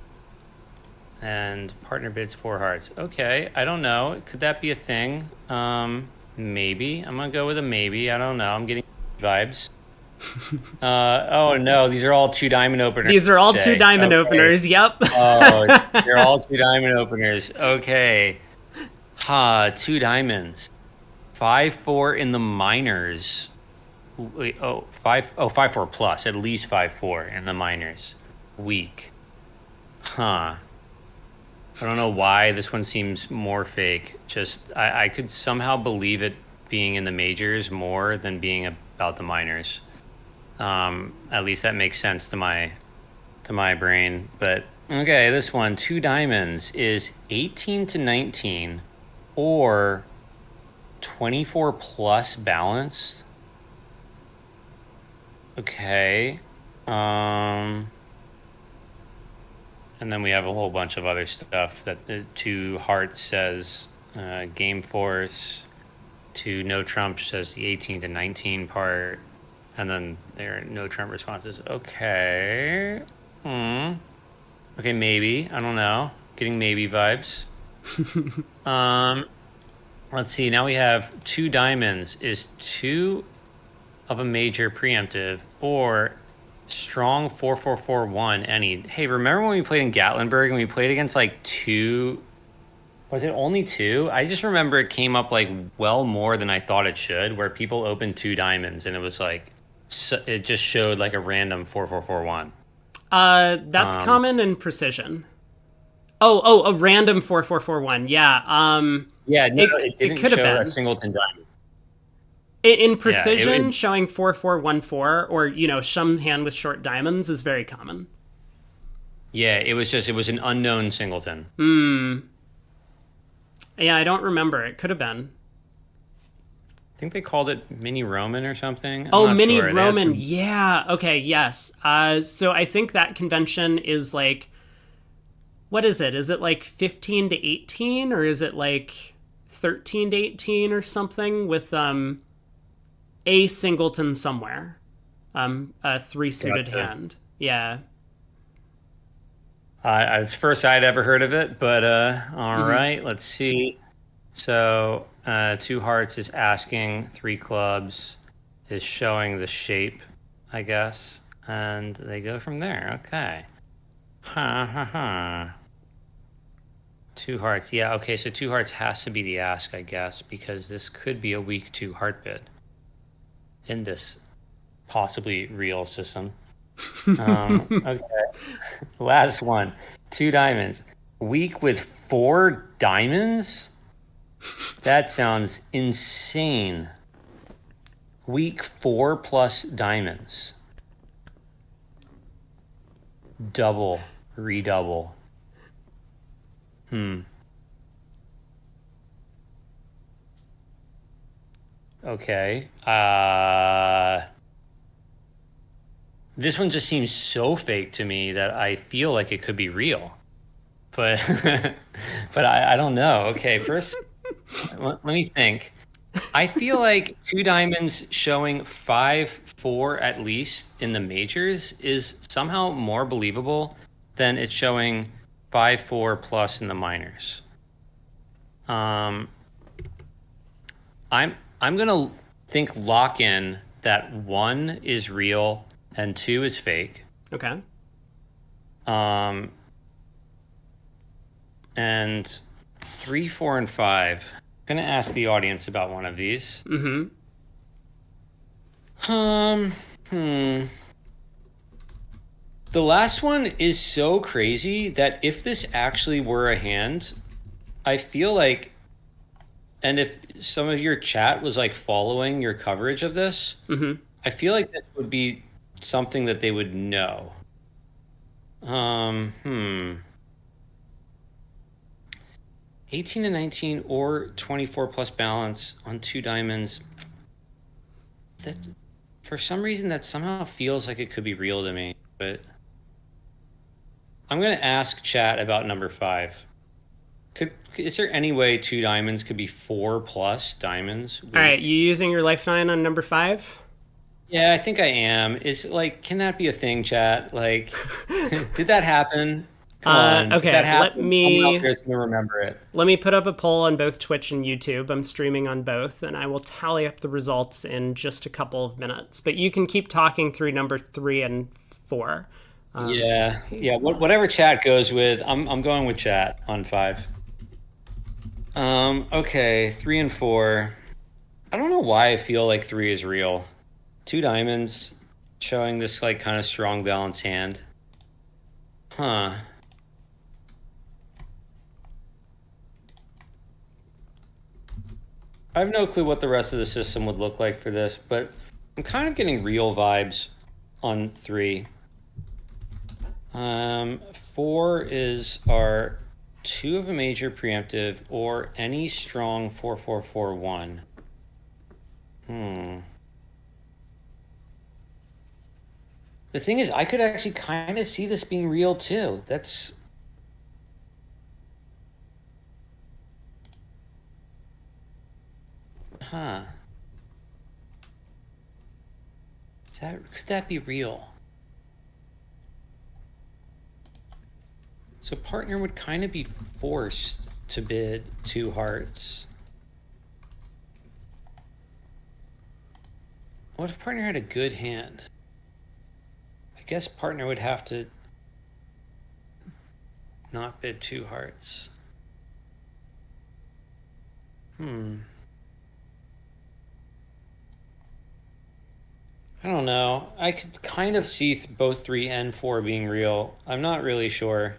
And partner bids 4 hearts. Okay, I don't know. Could that be a thing? Maybe. I'm gonna go with a maybe. I don't know. I'm getting vibes. Oh no, these are all 2 diamond openers. These are all 2 diamond openers. Yep. Oh, they're all 2 diamond openers. Okay. 2 diamonds. 5-4 in the minors. Wait, 5-4 plus. At least 5-4 in the minors. Weak. I don't know why this one seems more fake. Just I could somehow believe it being in the majors more than being about the minors. At least that makes sense to my brain. But okay, this one, 2 diamonds, is 18 to 19 or 24 plus balanced. Okay. And then we have a whole bunch of other stuff that the 2 hearts says game force, 2 no trump says the 18 to 19 part. And then there are no Trump responses. Okay. Okay, maybe. I don't know. Getting maybe vibes. Let's see. Now we have 2 diamonds. Is 2 of a major preemptive or strong 4-4-4-1 any? Hey, remember when we played in Gatlinburg and we played against like 2? Was it only 2? I just remember it came up like well more than I thought it should, where people opened 2 diamonds and it was like, it just showed like a random 4-4-4-1. That's common in precision. Oh, a random 4-4-4-1. Yeah. Yeah, no, it didn't could have show been a singleton diamond. In Yeah, precision, showing 4414 or, some hand with short diamonds is very common. yeah, it was an unknown singleton. Yeah, I don't remember. It could have been. I think they called it Mini Roman or something. I'm Oh, not Mini sure. They had Roman. some. Yeah. Okay. Yes. So I think that convention is like, what is it? Is it like 15 to 18 or is it like 13 to 18 or something with a singleton somewhere? A three suited Gotcha. hand. Yeah. It's the first I'd ever heard of it, but all right, let's see. So two hearts is asking, three clubs is showing the shape, I guess, and they go from there. Okay. Ha ha ha. Two hearts. Yeah, okay, so two hearts has to be the ask, I guess, because this could be a weak two heart bid in this possibly real system. Okay. Last one. Two diamonds. Weak with four diamonds? That sounds insane. Weak four plus diamonds. Double, redouble. Hmm. Okay. This one just seems so fake to me that I feel like it could be real. But but I don't know. Okay, first let me think. I feel like two diamonds showing 5-4 at least in the majors is somehow more believable than it showing 5-4 plus in the minors. Um, I'm gonna think lock in that one is real and two is fake. Okay. Um, and 3, 4, and 5. I'm gonna ask the audience about one of these. Mm-hmm. Um, hmm. The last one is so crazy that if this actually were a hand, I feel like, and if some of your chat was like following your coverage of this, Mm-hmm. I feel like this would be something that they would know. Hmm. 18 and 19 or 24 plus balance on two diamonds. That, for some reason, that somehow feels like it could be real to me, but I'm going to ask chat about number 5. Is there any way two diamonds could be 4 plus diamonds All right. weak? You using your lifeline on number 5? Yeah, I think I am. Is like, can that be a thing, chat? Like, did that happen? Come on. If that Okay. Let happened, someone out me there is going to remember it. let me put up a poll on both Twitch and YouTube. I'm streaming on both, and I will tally up the results in just a couple of minutes. But you can keep talking through number 3 and 4. Yeah, yeah. Whatever chat goes with, I'm going with chat on 5. Okay, 3 and 4. I don't know why I feel like 3 is real. Two diamonds, showing this like kind of strong balance hand. Huh. I have no clue what the rest of the system would look like for this, but I'm kind of getting real vibes on 3. 4 is our 2 of a major preemptive or any strong 4-4-4-1. The thing is, I could actually kind of see this being real too. That's. Huh. Could that be real? So partner would kind of be forced to bid 2 hearts. What if partner had a good hand? I guess partner would have to not bid 2 hearts. I don't know. I could kind of see both 3 and 4 being real. I'm not really sure.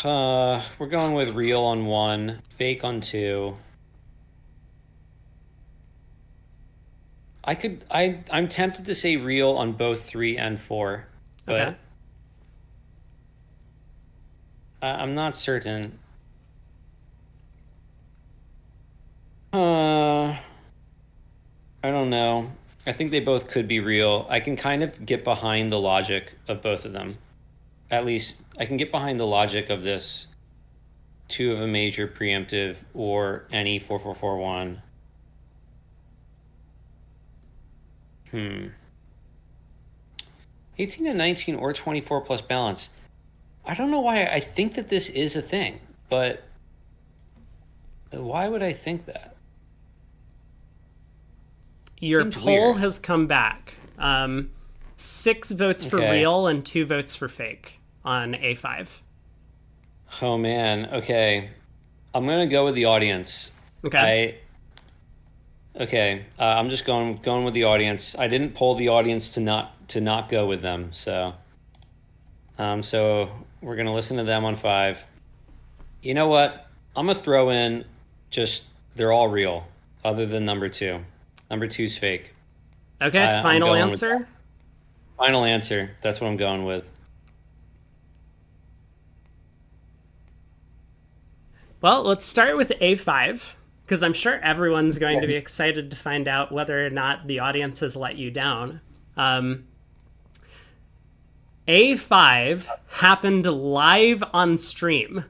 We're going with real on 1, fake on 2. I'm tempted to say real on both 3 and 4, Okay. but I'm not certain. I don't know. I think they both could be real. I can kind of get behind the logic of both of them. At least I can get behind the logic of this two of a major preemptive or any 4441. Hmm. 18 and 19 or 24 plus balance. I don't know why I think that this is a thing, but why would I think that? Your Seems poll weird. has come back. 6 votes for Okay. real and 2 votes for fake on A5. Oh man. Okay. I'm gonna go with the audience. Okay. Okay. I'm just going with the audience. I didn't poll the audience to not go with them. So we're gonna listen to them on 5. You know what? I'm gonna throw in just they're all real, other than number 2. Number two's fake. Okay, I'm final going with answer. Final answer. That's what I'm going with. Well, let's start with A5 because I'm sure everyone's going to be excited to find out whether or not the audience has let you down. A5 happened live on stream.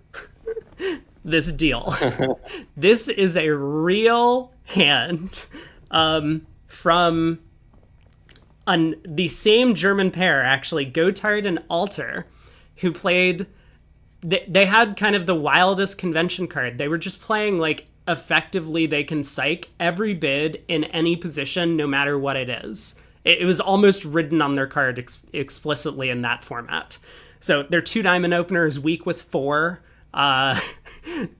This deal. This is a real hand from the same German pair, actually, Gotthard and Alter, who played. They had kind of the wildest convention card. They were just playing like effectively they can psych every bid in any position, no matter what it is. It was almost written on their card explicitly in that format. So their 2 diamond opener is weak with 4.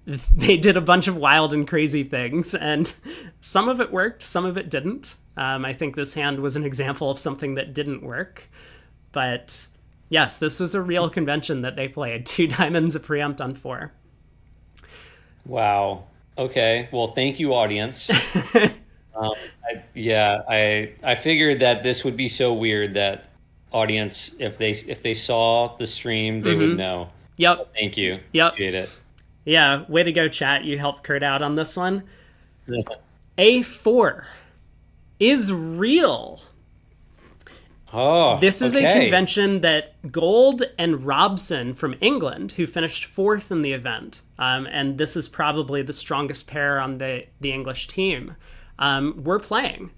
They did a bunch of wild and crazy things, and some of it worked, some of it didn't. I think this hand was an example of something that didn't work. But yes, this was a real convention that they played. 2 diamonds, a preempt on 4. Wow. Okay. Well, thank you, audience. I figured that this would be so weird that audience, if they saw the stream, they would know. Yep. Thank you. Yep. Appreciate it. Yeah, way to go, chat. You helped Kurt out on this one. A4 is real. Oh, This is okay. a convention that Gold and Robson from England, who finished 4th in the event, and this is probably the strongest pair on the English team, were playing.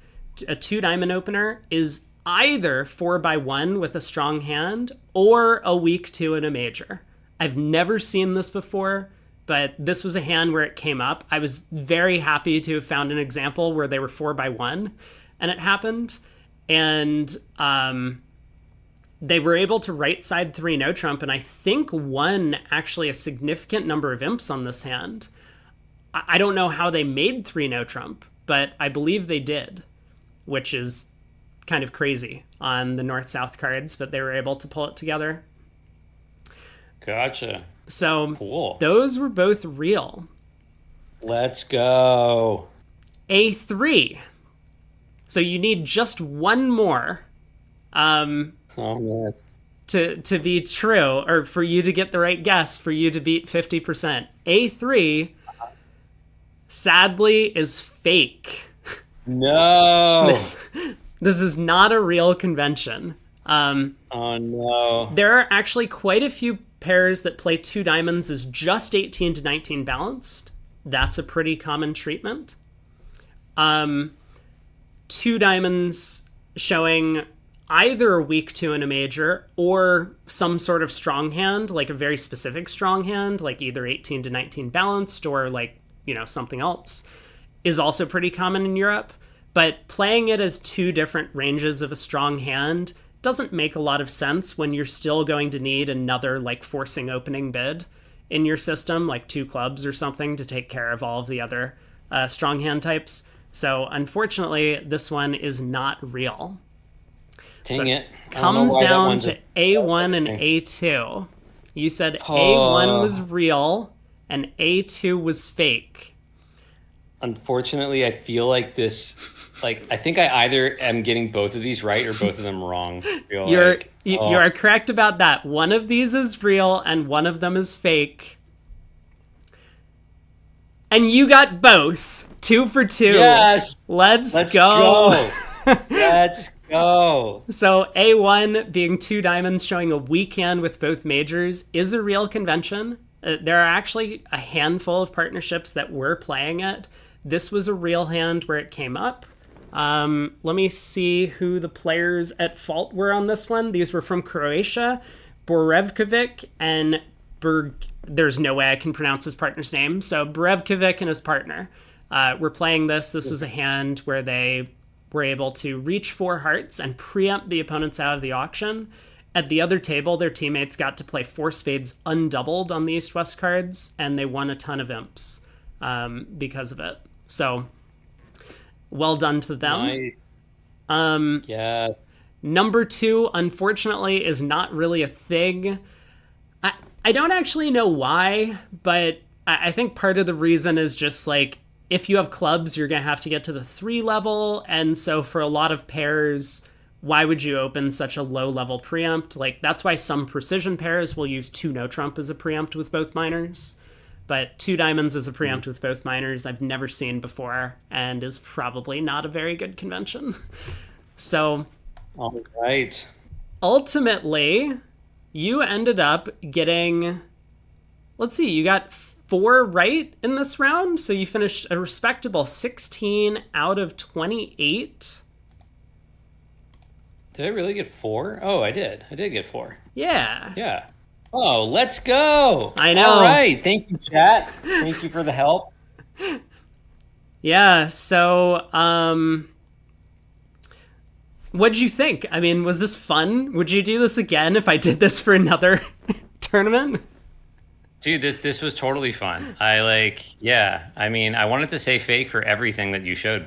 A 2 diamond opener is either 4x1 with a strong hand or a weak 2 in a major. I've never seen this before, but this was a hand where it came up. I was very happy to have found an example where they were 4x1 and it happened. And they were able to right side 3 no trump, and I think won actually a significant number of imps on this hand. I don't know how they made 3 no trump, but I believe they did, which is kind of crazy on the north-south cards, but they were able to pull it together. Gotcha. So Cool. those were both real. Let's go. A3. So you need just one more Oh man. to be true, or for you to get the right guess, for you to beat 50%. A3, sadly, is fake. No. This is not a real convention. Oh no. There are actually quite a few pairs that play 2 diamonds as just 18 to 19 balanced. That's a pretty common treatment. 2 diamonds showing either a weak 2 in a major or some sort of strong hand, like a very specific strong hand, like either 18 to 19 balanced or like, something else, is also pretty common in Europe. But playing it as 2 different ranges of a strong hand doesn't make a lot of sense when you're still going to need another like forcing opening bid in your system, like 2 clubs or something to take care of all of the other strong hand types. So unfortunately, this one is not real. Dang it. Comes down to A1 and A2. You said A1 was real and A2 was fake. Unfortunately, I feel like this. Like, I think I either am getting both of these right or both of them wrong. I feel like, You oh, are correct about that. One of these is real and one of them is fake. And you got both. 2 for 2. yes, Let's let's go. go. Let's go. So A1 being 2 diamonds showing a weak hand with both majors is a real convention. There are actually a handful of partnerships that were playing it. This was a real hand where it came up. Let me see who the players at fault were on this one. These were from Croatia, Borevkovic and there's no way I can pronounce his partner's name. So Borevkovic and his partner were playing this. This was a hand where they were able to reach 4 hearts and preempt the opponents out of the auction. At the other table, their teammates got to play 4 spades undoubled on the East-West cards, and they won a ton of imps because of it. So, well done to them. Nice. Yes. Number 2, unfortunately, is not really a thing. I don't actually know why, but I think part of the reason is just like, if you have clubs, you're going to have to get to the 3 level. And so for a lot of pairs, why would you open such a low level preempt? Like, that's why some precision pairs will use 2 no trump as a preempt with both minors. But 2 diamonds as a preempt with both minors, I've never seen before and is probably not a very good convention. So, All right. ultimately, you ended up getting, let's see, you got 4 right in this round. So you finished a respectable 16 out of 28. Did I really get 4? Oh, I did. I did get 4. Yeah. Yeah. Oh, let's go. I know. All right. Thank you, chat. Thank you for the help. Yeah. So, what'd you think? I mean, was this fun? Would you do this again if I did this for another tournament? Dude, this was totally fun. I mean, I wanted to say fake for everything that you showed